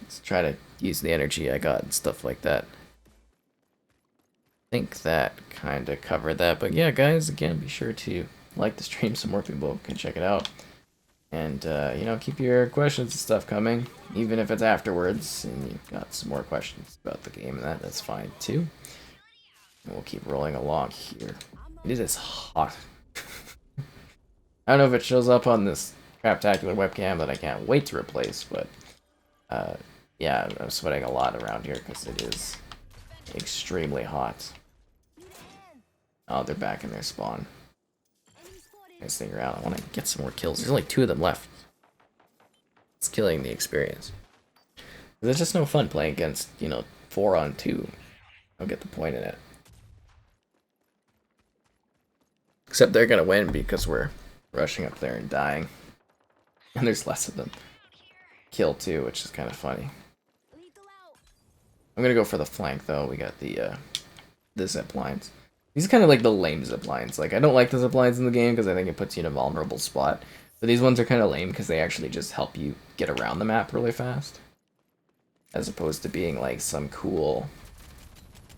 Let's try to use the energy I got and stuff like that. I think that kind of covered that. But yeah, guys, again, be sure to like the stream so more people can check it out. And, you know, keep your questions and stuff coming, even if it's afterwards, and you've got some more questions about the game, and that's fine, too. And we'll keep rolling along here. It is hot. I don't know if it shows up on this craptacular webcam that I can't wait to replace, but, yeah, I'm sweating a lot around here because it is extremely hot. Oh, they're back in their spawn. Nice thing around. I want to get some more kills. There's only 2 of them left. It's killing the experience. There's just no fun playing against, you know, 4 on 2. I don't get the point in it. Except they're gonna win because we're rushing up there and dying. And there's less of them. Kill too, which is kind of funny. I'm gonna go for the flank though. We got the zip lines. These are kind of like the lame zip lines. Like, I don't like the zip lines in the game because I think it puts you in a vulnerable spot. But these ones are kind of lame because they actually just help you get around the map really fast. As opposed to being like some cool,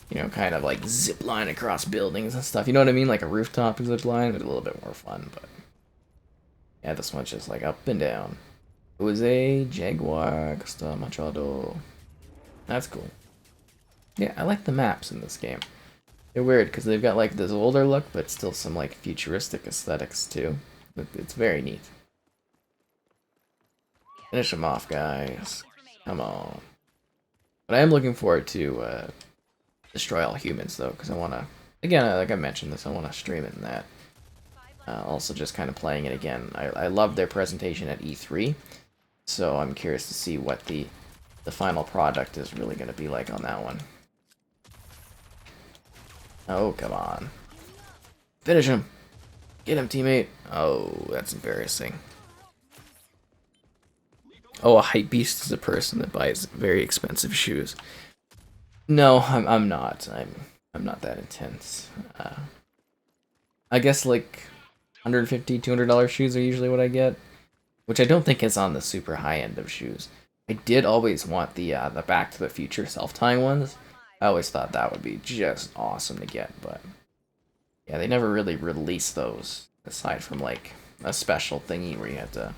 you know, kind of like zip line across buildings and stuff. You know what I mean? Like a rooftop zip line. It's a little bit more fun, but yeah, this one's just like up and down. Jose Jaguar Costa Machado. That's cool. Yeah, I like the maps in this game. They're weird because they've got like this older look, but still some like futuristic aesthetics too. It's very neat. Finish them off, guys. Come on. But I am looking forward to Destroy All Humans though, because I want to, again, like I mentioned this, I want to stream it in that. Also just kind of playing it again. I love their presentation at E3, so I'm curious to see what the final product is really going to be like on that one. Oh, come on. Finish him! Get him, teammate! Oh, that's embarrassing. Oh, a hype beast is a person that buys very expensive shoes. No, I'm not. I'm not that intense. I guess like $150, $200 shoes are usually what I get, which I don't think is on the super high end of shoes. I did always want the Back to the Future self-tying ones. I always thought that would be just awesome to get, but yeah, they never really released those, aside from like a special thingy where you had to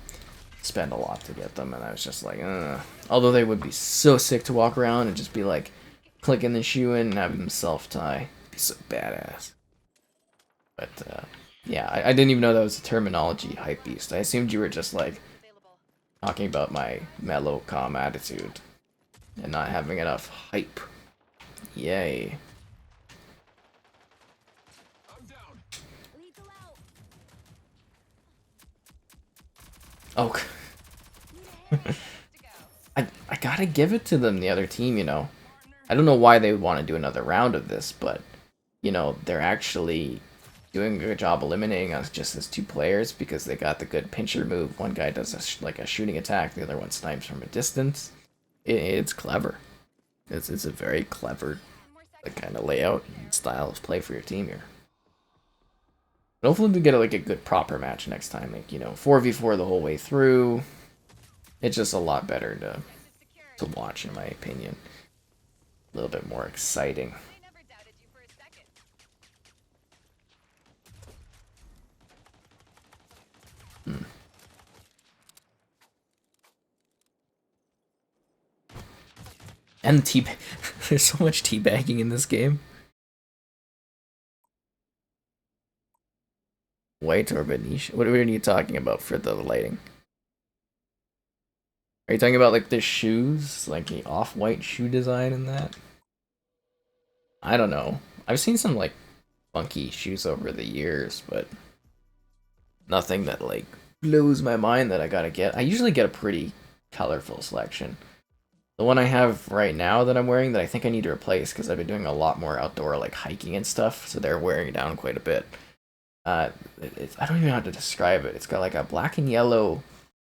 spend a lot to get them, and I was just like, ugh. Although they would be so sick to walk around and just be like clicking the shoe in and having them self-tie. Be so badass. But yeah, I didn't even know that was a terminology, hype beast. I assumed you were just like talking about my mellow, calm attitude and not having enough hype. Yay. Oh. I gotta give it to them, the other team, you know. I don't know why they would want to do another round of this, but, you know, they're actually doing a good job eliminating us just as 2 players because they got the good pincher move. One guy does like a shooting attack, the other one snipes from a distance. It's clever. It's a very clever kind of layout and style of play for your team here. But hopefully we get like a good proper match next time, like, you know, 4v4 the whole way through. It's just a lot better to watch, in my opinion. A little bit more exciting. Hmm. And there's so much teabagging in this game. White or beige? What are you talking about for the lighting? Are you talking about like the shoes, like the off-white shoe design in that? I don't know. I've seen some like funky shoes over the years, but nothing that like blows my mind that I gotta get. I usually get a pretty colorful selection. The one I have right now that I'm wearing that I think I need to replace because I've been doing a lot more outdoor like hiking and stuff, so they're wearing down quite a bit. I don't even know how to describe it. It's got like a black and yellow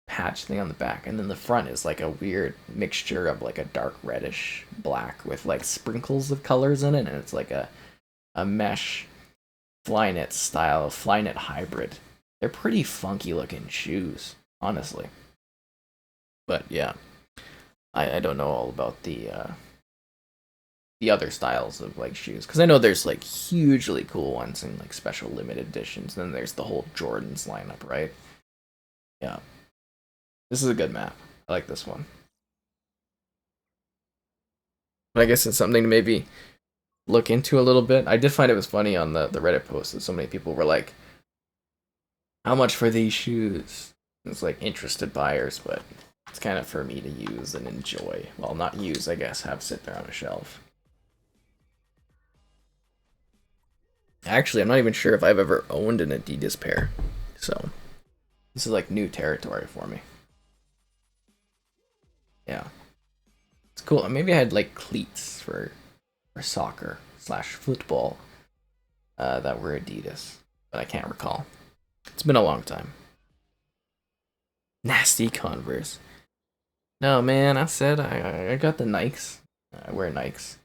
patch thing on the back, and then the front is like a weird mixture of like a dark reddish black with like sprinkles of colors in it, and it's like a mesh Flyknit style Flyknit hybrid. They're pretty funky looking shoes, honestly. But yeah, I don't know all about the other styles of like shoes because I know there's like hugely cool ones and like special limited editions. And then there's the whole Jordans lineup, right? Yeah, this is a good map. I like this one. But I guess it's something to maybe look into a little bit. I did find it was funny on the Reddit post that so many people were like, "How much for these shoes?" It's like interested buyers, but it's kind of for me to use and enjoy. Well, not use, I guess, have sit there on a shelf. Actually, I'm not even sure if I've ever owned an Adidas pair, so this is like new territory for me. Yeah, it's cool. Maybe I had like cleats for soccer slash football that were Adidas, but I can't recall. It's been a long time. Nasty Converse. No, man, I said I got the Nikes. I wear Nikes.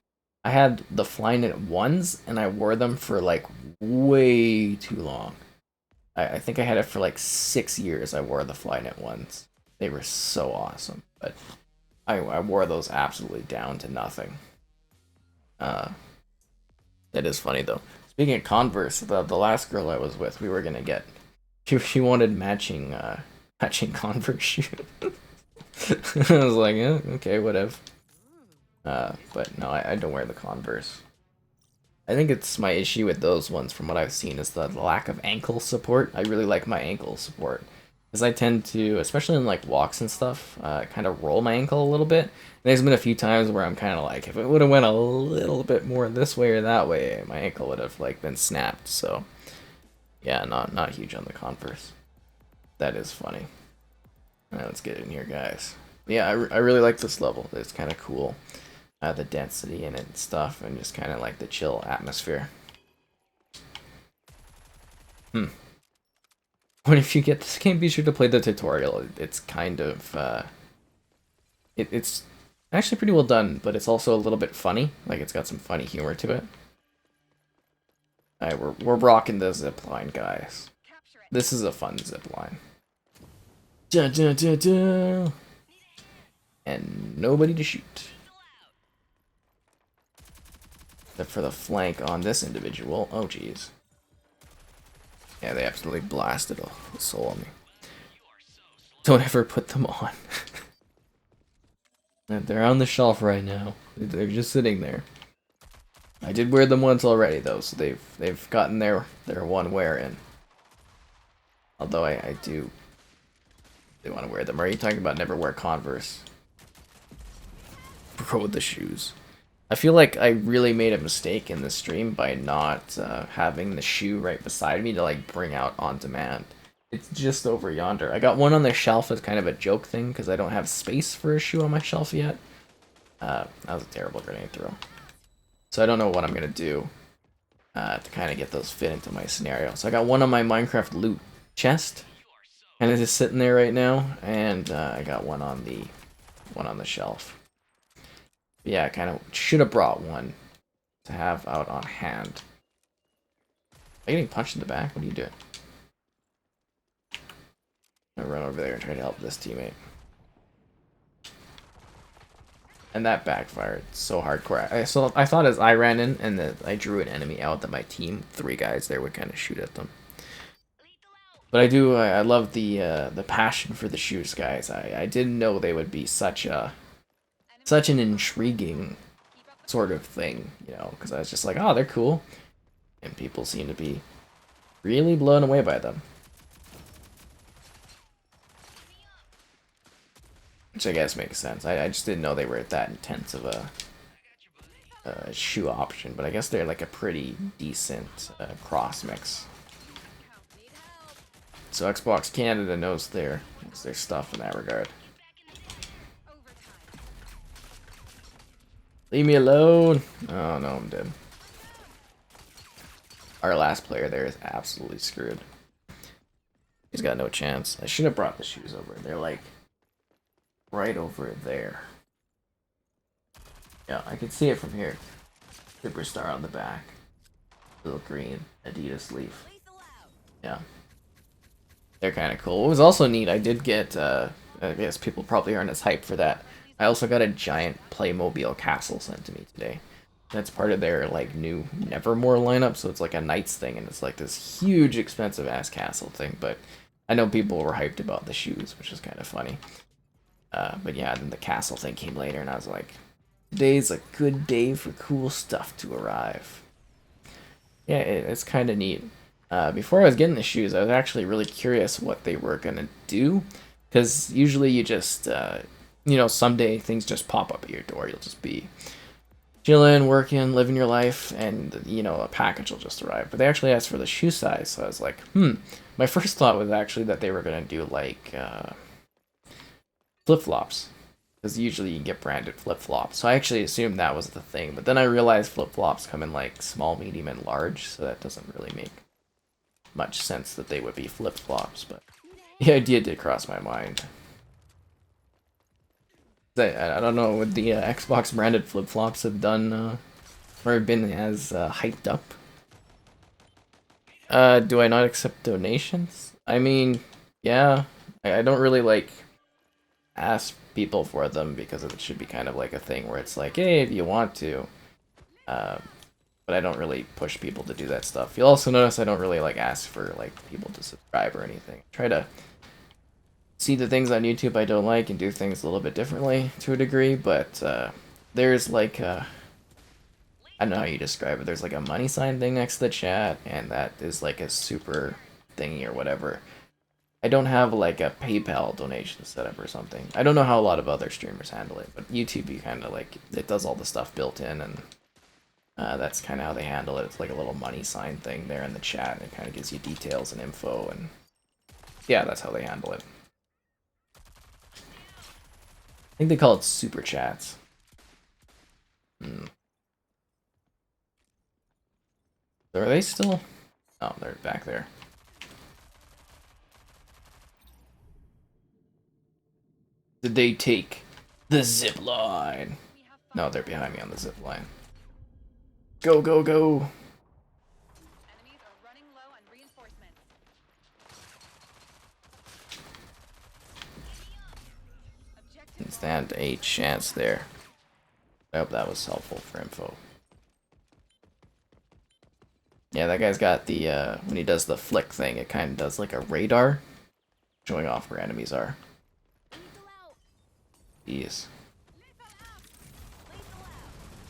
I had the Flyknit ones, and I wore them for like way too long. I think I had it for like 6 years. I wore the Flyknit ones. They were so awesome, but I wore those absolutely down to nothing. Uh, it is funny though. Speaking of Converse, the last girl I was with, we were gonna get. She wanted matching Converse shoes. I was like, yeah, okay, whatever. But no, I don't wear the Converse. I think it's my issue with those ones from what I've seen is the lack of ankle support. I really like my ankle support. Because I tend to, especially in like walks and stuff, kind of roll my ankle a little bit. And there's been a few times where I'm kind of like, if it would have went a little bit more this way or that way, my ankle would have like been snapped. So yeah, not huge on the Converse. That is funny. Alright, let's get in here, guys. Yeah, I really like this level. It's kind of cool. The density in it and stuff, and just kind of like the chill atmosphere. What if you get this game? Be sure to play the tutorial. It's kind of it's actually pretty well done, but it's also a little bit funny. Like it's got some funny humor to it. Alright, we're rocking the zip line, guys. This is a fun zip line. Dun, dun, dun, dun. And nobody to shoot. Except for the flank on this individual. Oh, jeez. Yeah, they absolutely blasted a soul on me. Don't ever put them on. They're on the shelf right now. They're just sitting there. I did wear them once already, though, so they've gotten their one wear in. Although I do want to wear them. Are you talking about never wear Converse? Bro, with the shoes. I feel like I really made a mistake in this stream by not having the shoe right beside me to like bring out on demand. It's just over yonder. I got one on the shelf as kind of a joke thing because I don't have space for a shoe on my shelf yet. That was a terrible grenade throw. So I don't know what I'm gonna do to kind of get those fit into my scenario. So I got one on my Minecraft loot chest, and it's just sitting there right now, and I got one on the shelf. Yeah, I kind of should have brought one to have out on hand. Are you getting punched in the back? What are you doing? I'm gonna run over there and try to help this teammate. And that backfired so hardcore. I thought as I ran in and that I drew an enemy out that my team, 3 guys there, would kind of shoot at them. But I love the passion for the shoes, guys. I didn't know they would be such an intriguing sort of thing, you know, because I was just like, oh, they're cool, and people seem to be really blown away by them. Which I guess makes sense. I just didn't know they were that intense of a shoe option, but I guess they're like a pretty decent cross mix. So Xbox Canada knows their stuff in that regard. Leave me alone! Oh no, I'm dead. Our last player there is absolutely screwed. He's got no chance. I should have brought the shoes over. They're like right over there. Yeah, I can see it from here. Superstar on the back. Little green Adidas leaf. Yeah. They're kind of cool. What was also neat, I did get, I guess people probably aren't as hyped for that. I also got a giant Playmobil castle sent to me today. That's part of their, like, new Nevermore lineup, so it's like a Knights thing, and it's like this huge, expensive-ass castle thing, but I know people were hyped about the shoes, which is kind of funny. But yeah, then the castle thing came later, and I was like, today's a good day for cool stuff to arrive. Yeah, it's kind of neat. Before I was getting the shoes, I was actually really curious what they were going to do, because usually you just, you know, someday things just pop up at your door. You'll just be chilling, working, living your life, and, you know, a package will just arrive. But they actually asked for the shoe size, so I was like, My first thought was actually that they were going to do, like, flip-flops. Because usually you can get branded flip-flops. So I actually assumed that was the thing. But then I realized flip-flops come in, like, small, medium, and large, so that doesn't really make much sense that they would be flip-flops. But the idea did cross my mind. I don't know, would the Xbox branded flip-flops have done, or been as hyped up? Do I not accept donations? I mean, yeah, I don't really, like, ask people for them because it should be kind of like a thing where it's like, hey, if you want to. But I don't really push people to do that stuff. You'll also notice I don't really, like, ask for, like, people to subscribe or anything. I try to see the things on YouTube I don't like and do things a little bit differently to a degree, but there's like I don't know how you describe it. There's like a money sign thing next to the chat, and that is like a super thingy or whatever. I don't have like a PayPal donation set up or something. I don't know how a lot of other streamers handle it, but YouTube, you kind of like, it does all the stuff built in, and that's kind of how they handle it. It's like a little money sign thing there in the chat, and it kind of gives you details and info, and yeah, that's how they handle it. I think they call it super chats. So are they still? Oh, they're back there. Did they take the zip line? No, they're behind me on the zip line. Go, go, go!
Enemies are running low on reinforcements.
Didn't stand a chance there. I hope that was helpful for info. Yeah, that guy's got the, when he does the flick thing, it kind of does like a radar, showing off where enemies are. Jeez.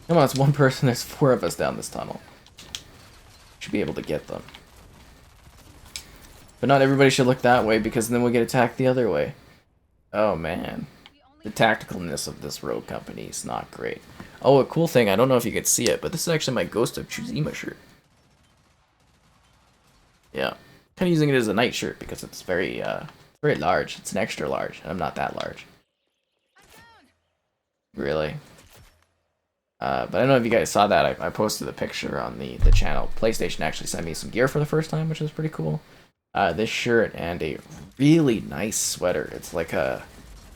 Come on, it's one person, there's 4 of us down this tunnel. Should be able to get them. But not everybody should look that way, because then we'll get attacked the other way. Oh man. The tacticalness of this rogue company is not great. Oh, a cool thing, I don't know if you could see it, but this is actually my Ghost of Tsushima shirt. Yeah. Kind of using it as a night shirt because it's very large. It's an extra large, and I'm not that large. Really? But I don't know if you guys saw that. I posted a picture on the channel. PlayStation actually sent me some gear for the first time, which is pretty cool. This shirt and a really nice sweater. It's like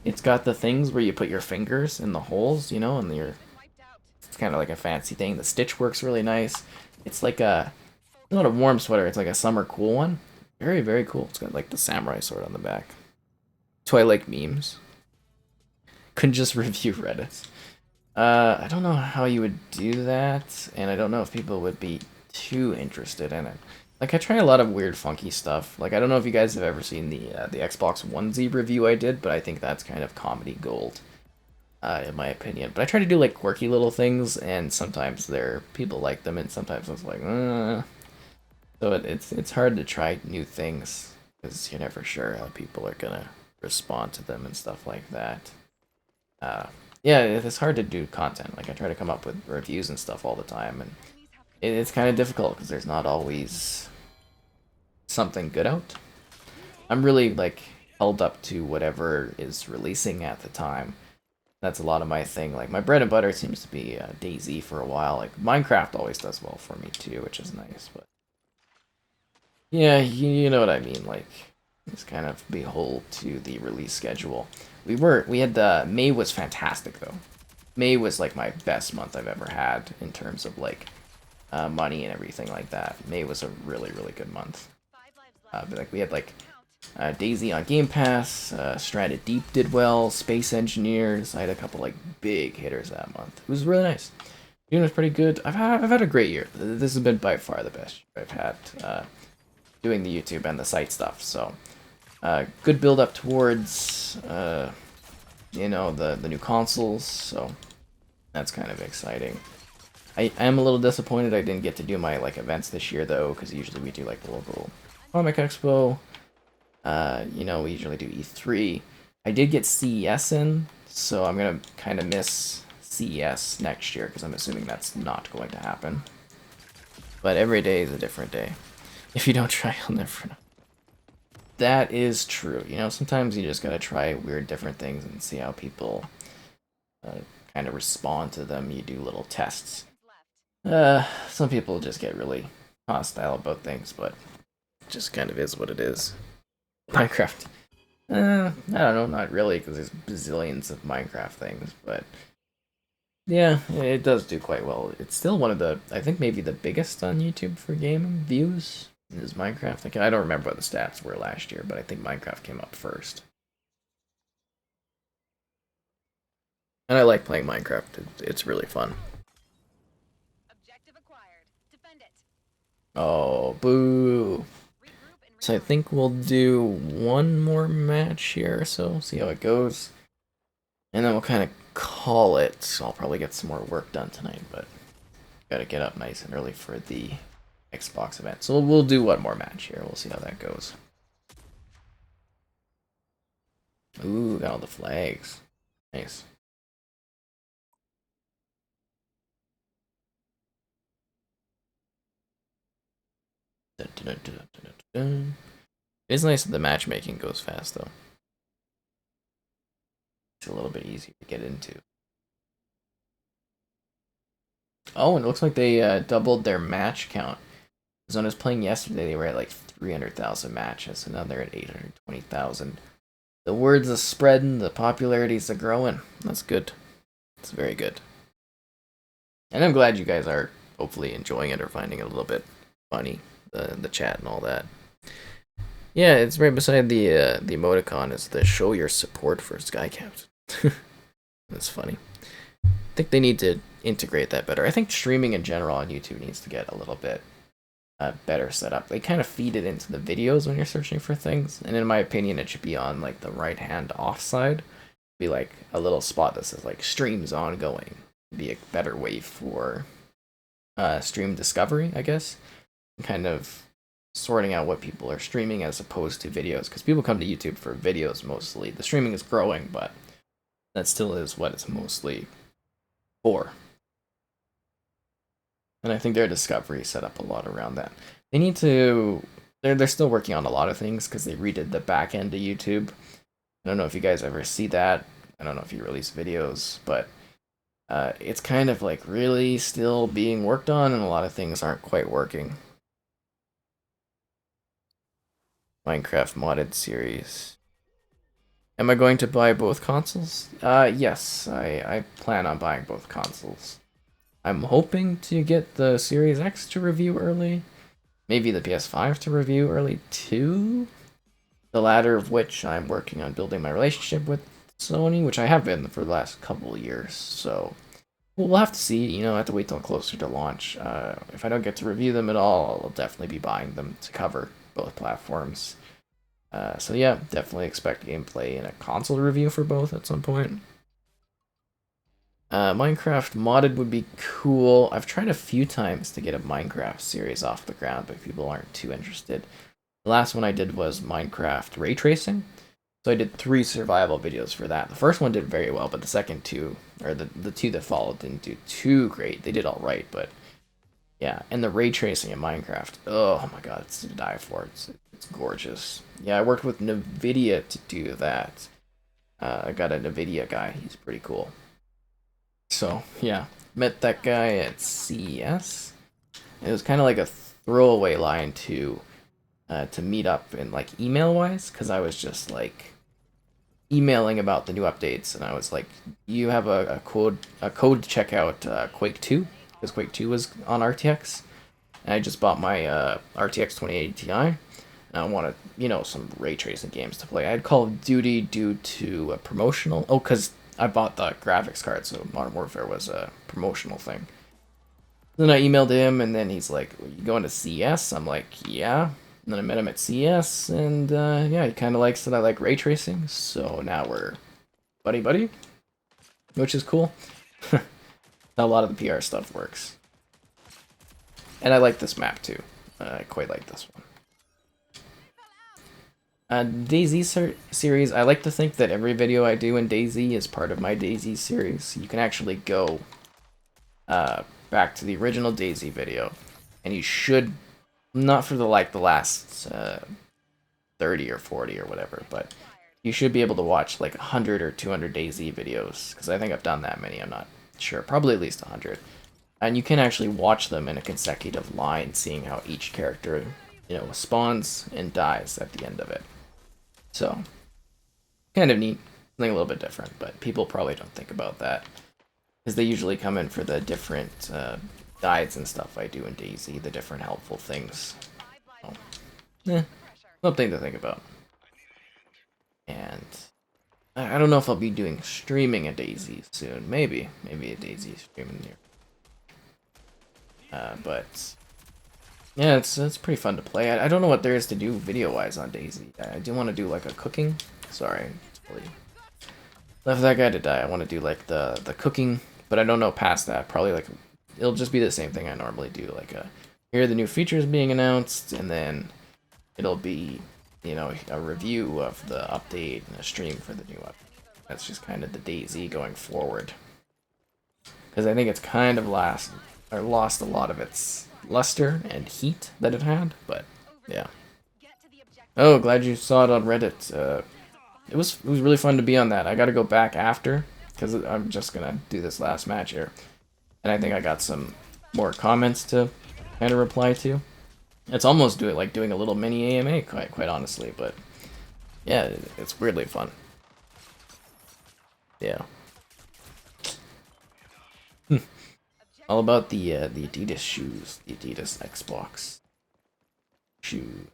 it's got the things where you put your fingers in the holes, you know, and it's kind of like a fancy thing. The stitch works really nice. It's like not a warm sweater, it's like a summer cool one. Very, very cool. It's got like the samurai sword on the back. So I like memes. Couldn't just review Reddit. I don't know how you would do that, and I don't know if people would be too interested in it. Like, I try a lot of weird, funky stuff. Like, I don't know if you guys have ever seen the Xbox One Z review I did, but I think that's kind of comedy gold, in my opinion. But I try to do like quirky little things, and sometimes there people like them, and sometimes it's like, So it's hard to try new things because you're never sure how people are gonna respond to them and stuff like that. Uh, yeah, it's hard to do content. Like I try to come up with reviews and stuff all the time, and
Enemies have
it's kind of difficult because there's not always something good out. I'm really like held up to whatever is releasing at the time. That's a lot of my thing. Like my bread and butter seems to be DayZ for a while. Like Minecraft always does well for me too, which is nice. But yeah, you know what I mean. Like it's kind of behold to the release schedule. We had the May was fantastic though. May was like my best month I've ever had in terms of like money and everything like that. May was a really good month.
5 lives left.
But like we had like
Count.
DayZ on Game Pass, Stranded Deep did well, Space Engineers. I had a couple like big hitters that month. It was really nice. June was pretty good. I've had a great year. This has been by far the best year I've had doing the YouTube and the site stuff. So good build up towards you know the new consoles. So that's kind of exciting. I am a little disappointed I didn't get to do my like events this year though, because usually we do like the local comic expo. You know, we usually do E3. I did get CES in, so I'm gonna kind of miss CES next year because I'm assuming that's not going to happen. But every day is a different day. If you don't try, you'll never know. That is true. You know, sometimes you just gotta try weird, different things and see how people uh, kind of respond to them. You do little tests. Some people just get really hostile about things, but it just kind of is what it is. Minecraft. I don't know, not really, because there's bazillions of Minecraft things, but yeah, it does do quite well. It's still one of the, I think maybe the biggest on YouTube for gaming views is Minecraft. Like, I don't remember what the stats were last year, but I think Minecraft came up first. And I like playing Minecraft. It's really fun.
Objective acquired. Defend it.
Oh, boo.
Regroup and
So I
regroup.
think we'll do one more match here or so, see how it goes. And then we'll kind of call it. So I'll probably get some more work done tonight, but gotta get up nice and early for the Xbox event. So we'll do one more match here. We'll see how that goes. Ooh, got all the flags. Nice. Dun, dun, dun, dun, dun, dun. It is nice that the matchmaking goes fast, though. It's a little bit easier to get into. Oh, and it looks like they doubled their match count. Because when I was playing yesterday, they were at like 300,000 matches, and now they're at 820,000. The words are spreading, the popularities are growing. That's good. It's very good. And I'm glad you guys are hopefully enjoying it or finding it a little bit funny, the chat and all that. Yeah, it's right beside the emoticon is the show your support for Skycaps. That's funny. I think they need to integrate that better. I think streaming in general on YouTube needs to get a little bit better set up. They kind of feed it into the videos when you're searching for things, and in my opinion, it should be on like the right hand off side. Be like a little spot that says like streams ongoing. Be a better way for stream discovery, I guess. Kind of sorting out what people are streaming as opposed to videos, because people come to YouTube for videos mostly. The streaming is growing, but that still is what it's mostly for. And I think their discovery set up a lot around that. They need to. They're still working on a lot of things because they redid the back end of YouTube. I don't know if you guys ever see that. I don't know if you release videos, but it's kind of like really still being worked on, and a lot of things aren't quite working. Minecraft modded series. Am I going to buy both consoles? Yes, I plan on buying both consoles. I'm hoping to get the Series X to review early. Maybe the PS5 to review early too. The latter of which I'm working on building my relationship with Sony, which I have been for the last couple of years. So we'll have to see. You know, I have to wait till closer to launch. If I don't get to review them at all, I'll definitely be buying them to cover both platforms. So yeah, definitely expect gameplay and a console review for both at some point. Minecraft modded would be cool. I've tried a few times to get a Minecraft series off the ground, but people aren't too interested. The last one I did was Minecraft ray tracing. So I did 3 survival videos for that. The first one did very well, but the second two, or the two that followed, didn't do too great. They did all right, but yeah. And the ray tracing in Minecraft, oh my god, it's to die for. It's gorgeous. Yeah, I worked with NVIDIA to do that. I got a NVIDIA guy. He's pretty cool. So yeah, met that guy at CES. It was kind of like a throwaway line to meet up in like email wise, because I was just like emailing about the new updates, and I was like, "You have a code to check out Quake 2 because Quake 2 was on RTX, and I just bought my RTX 2080 Ti, and I wanted some ray tracing games to play. I had Call of Duty due to a promotional. Oh, because I bought the graphics card, so Modern Warfare was a promotional thing. Then I emailed him, and then he's like, "You going to CS?" I'm like, "Yeah." And then I met him at CS, and yeah, he kind of likes that I like ray tracing, so now we're buddy buddy, which is cool. How a lot of the PR stuff works. And I like this map too. I quite like this one. DayZ series, I like to think that every video I do in DayZ is part of my DayZ series. You can actually go back to the original DayZ video, and you should, not for the last 30 or 40 or whatever, but you should be able to watch like 100 or 200 DayZ videos, because I think I've done that many, I'm not sure, probably at least 100. And you can actually watch them in a consecutive line, seeing how each character, spawns and dies at the end of it. So, kind of neat, something a little bit different, but people probably don't think about that, because they usually come in for the different guides and stuff I do in DayZ, the different helpful things. So, something to think about. And I don't know if I'll be doing streaming a DayZ soon. Maybe a DayZ streaming here. But yeah, it's pretty fun to play. I don't know what there is to do video-wise on DayZ. I do want to do like a cooking. Sorry, totally left that guy to die. I want to do like the cooking, but I don't know past that. Probably like it'll just be the same thing I normally do. Like here are the new features being announced, and then it'll be a review of the update and a stream for the new update. That's just kind of the DayZ going forward. Because I think it's kind of lost a lot of its luster and heat that it had, but yeah. Oh, glad you saw it on Reddit. It was really fun to be on that. I got to go back after, because I'm just gonna do this last match here, and I think I got some more comments to kind of reply to. It's almost doing a little mini AMA, quite honestly, but yeah, it's weirdly fun. Yeah. All about the Adidas shoes, the Adidas Xbox shoe.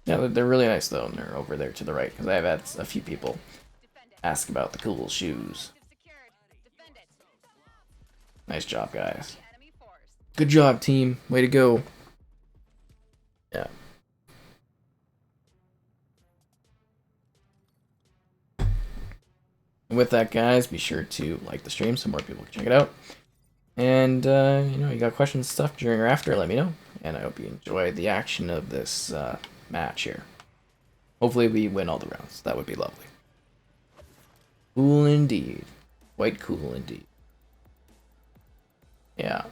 Yeah, they're really nice though, and they're over there to the right, because I've had a few people ask about the cool shoes. Nice job, guys. Good job, team. Way to go. Yeah. And with that, guys, be sure to like the stream so more people can check it out. And, you got questions and stuff during or after, let me know. And I hope you enjoyed the action of this match here. Hopefully we win all the rounds. That would be lovely. Cool indeed. Quite cool indeed. Yeah.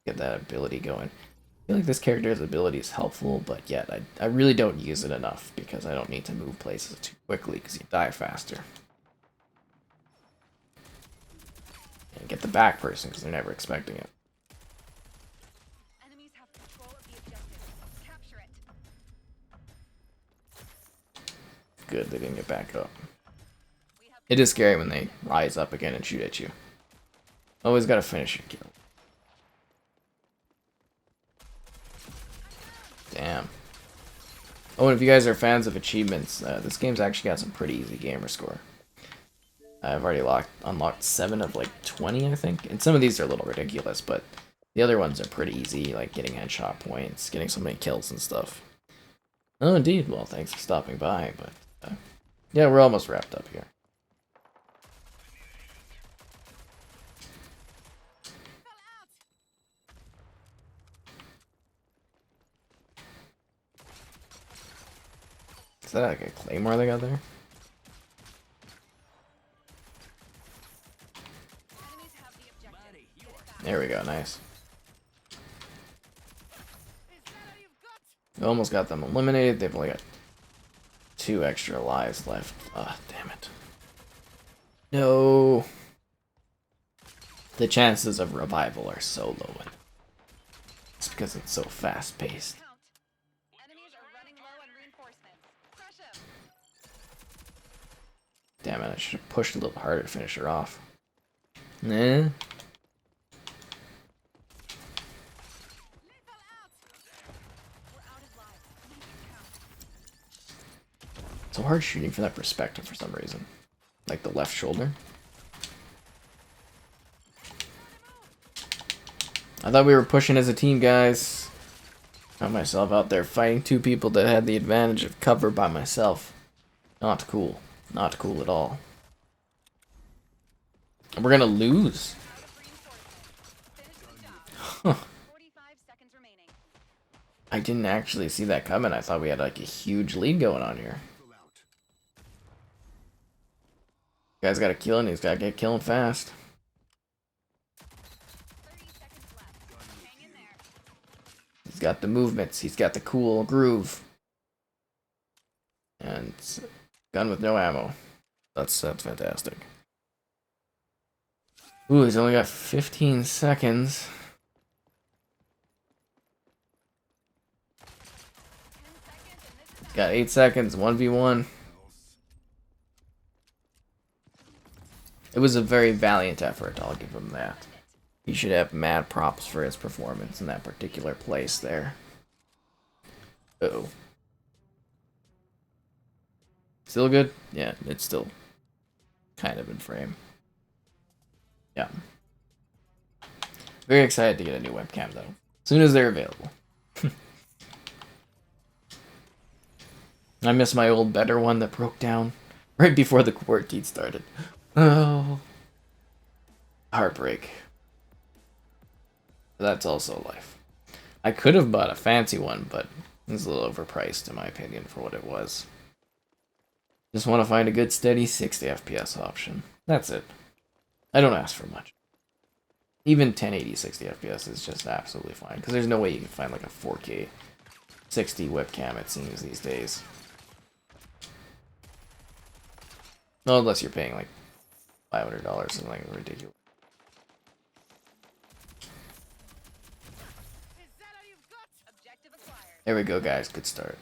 Get that ability going. I feel like this character's ability is helpful, but yet I really don't use it enough, because I don't need to move places too quickly, because you die faster. And get the back person, because they're never expecting it.
Enemies have control of the objective. Capture it.
Good, they didn't get back up. It is scary when they rise up again and shoot at you. Always gotta finish your kill. Damn. Oh, and if you guys are fans of achievements, this game's actually got some pretty easy gamer score. I've already unlocked 7 of like 20, I think. And some of these are a little ridiculous, but the other ones are pretty easy, like getting headshot points, getting so many kills and stuff. Oh, indeed. Well, thanks for stopping by, but yeah, we're almost wrapped up here. Is that like a claymore they got there? There we go, nice. We almost got them eliminated. They've only got 2 extra lives left. Ah, damn it. No. The chances of revival are so low. It's because it's so fast-paced. Damn it, I should have pushed a little harder to finish her off. Nah. It's so hard shooting from that perspective for some reason. Like the left shoulder. I thought we were pushing as a team, guys. Found myself out there fighting 2 people that had the advantage of cover by myself. Not cool. Not cool at all. And we're gonna lose. Huh. I didn't actually see that coming. I thought we had like a huge lead going on here. Guy's got a kill and he's got to get killing fast. He's got the movements. He's got the cool groove. And gun with no ammo. That's fantastic. Ooh, he's only got 15 seconds. Got 8 seconds, 1v1. It was a very valiant effort, I'll give him that. He should have mad props for his performance in that particular place there. Uh-oh. Still good? Yeah, it's still kind of in frame. Yeah. Very excited to get a new webcam, though. As soon as they're available. I miss my old, better one that broke down right before the quarantine started. Oh. Heartbreak. That's also life. I could have bought a fancy one, but it was a little overpriced in my opinion for what it was. Just want to find a good steady 60 FPS option. That's it. I don't ask for much. Even 1080 60 FPS is just absolutely fine, because there's no way you can find like a 4K 60 webcam, it seems, these days. No, unless you're paying like $500, something like ridiculous. There we go, guys. Good start.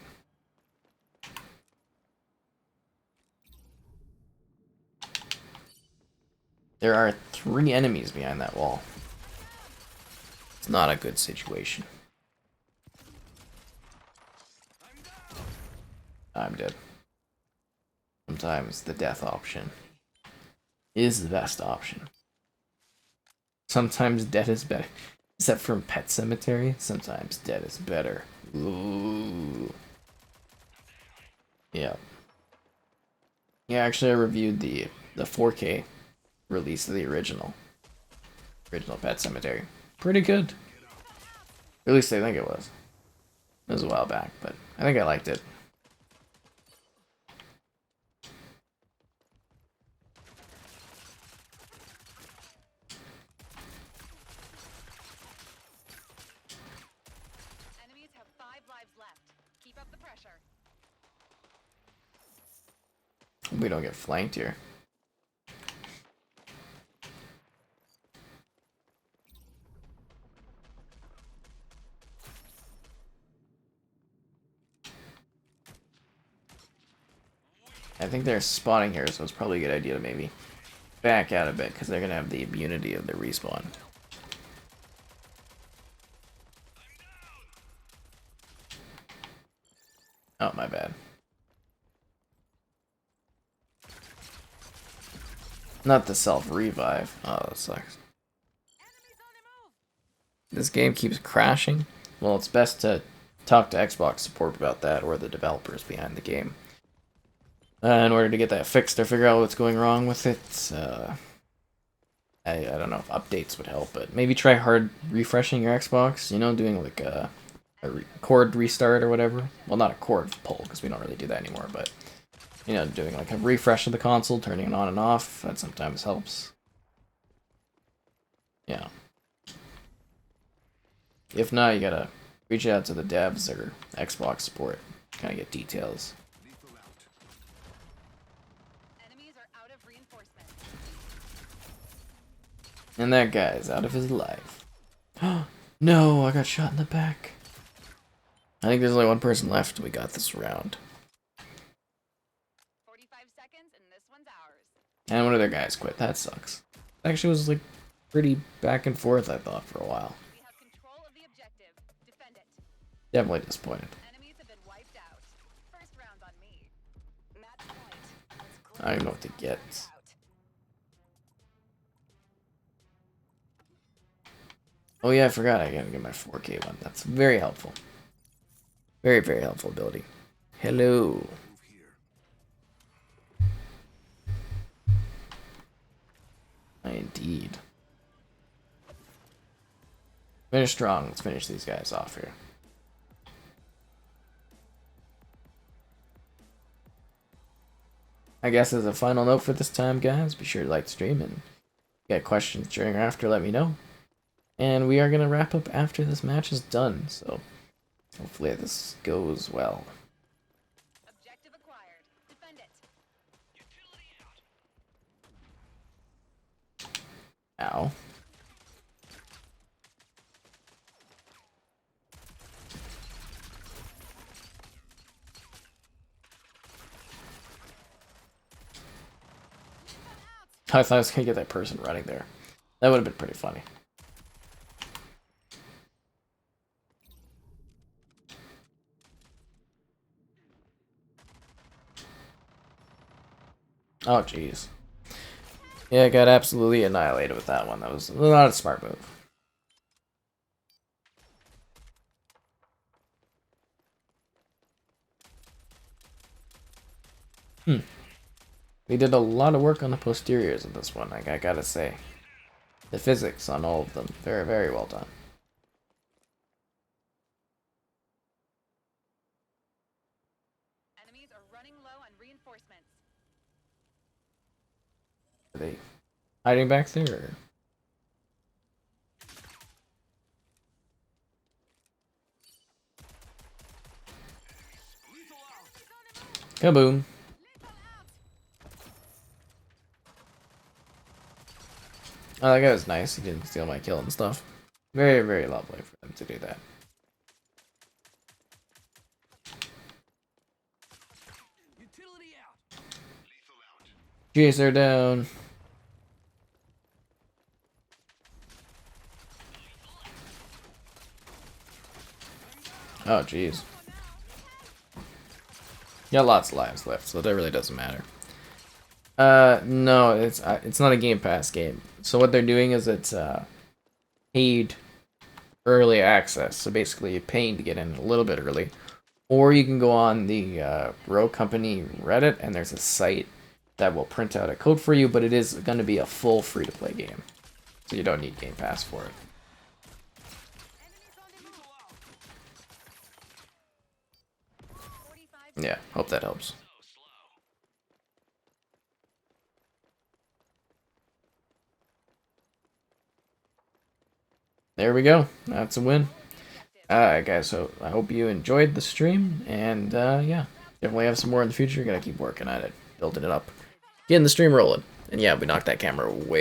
There are 3 enemies behind that wall. It's not a good situation. I'm dead. Sometimes the death option is the best option. Sometimes dead is better. Except from Pet Cemetery, sometimes dead is better. Ooh. Yeah. Yeah, actually I reviewed the 4K release of the original Pet Cemetery. Pretty good. At least I think it was. It was a while back, but I think I liked it.
Enemies have 5 lives left. Keep up the pressure.
We don't get flanked here. I think they're spawning here, so it's probably a good idea to maybe back out a bit, because they're going to have the immunity of the respawn. Oh, my bad. Not the self-revive. Oh, that sucks. This game keeps crashing. Well, it's best to talk to Xbox support about that, or the developers behind the game. In order to get that fixed or figure out what's going wrong with it, I don't know if updates would help, but maybe try hard refreshing your Xbox, you know, doing like a cord restart or whatever. Well, not a cord pull, because we don't really do that anymore, but, you know, doing like a refresh of the console, turning it on and off, that sometimes helps. Yeah. If not, you gotta reach out to the devs or Xbox support, kind of get details.
Enemies are out of reinforcements.
And that guy's out of his life. No, I got shot in the back. I think there's only one person left. We got this round.
45 seconds and this one's ours.
And one of their guys quit. That sucks. Actually was like pretty back and forth, I thought, for a while.
We have control of the objective. Defend it.
Definitely disappointed.
Enemies have been wiped out. First round on me. Match point. Let's
I don't know what to get. Oh yeah, I forgot I gotta get my 4K one. That's very helpful. Very, very helpful ability. Hello. Indeed. Finish strong. Let's finish these guys off here. I guess as a final note for this time, guys, be sure to like the stream, and if you got questions during or after, let me know. And we are going to wrap up after this match is done, so hopefully this goes well.
Objective acquired. Defend it.
Ow. I thought I was going to get that person running there. That would have been pretty funny. Oh, jeez. Yeah, I got absolutely annihilated with that one. That was not a smart move. We did a lot of work on the posteriors of this one, I gotta say. The physics on all of them, very, very well done.
Enemies are running low on reinforcements.
Are they hiding back there? Or? Kaboom. Oh, that guy was nice. He didn't steal my kill and stuff. Very, very lovely for them to do that. Chaser down. Oh, jeez. Got lots of lives left, so that really doesn't matter. No, it's not a Game Pass game. So what they're doing is it's paid early access. So basically, you're paying to get in a little bit early, or you can go on the Row Company Reddit, and there's a site that will print out a code for you. But it is going to be a full free-to-play game, so you don't need Game Pass for it. Yeah, hope that helps. There we go. That's a win. Guys, so I hope you enjoyed the stream, and yeah, definitely have some more in the future. Gotta keep working at it, building it up, getting the stream rolling. And yeah, we knocked that camera way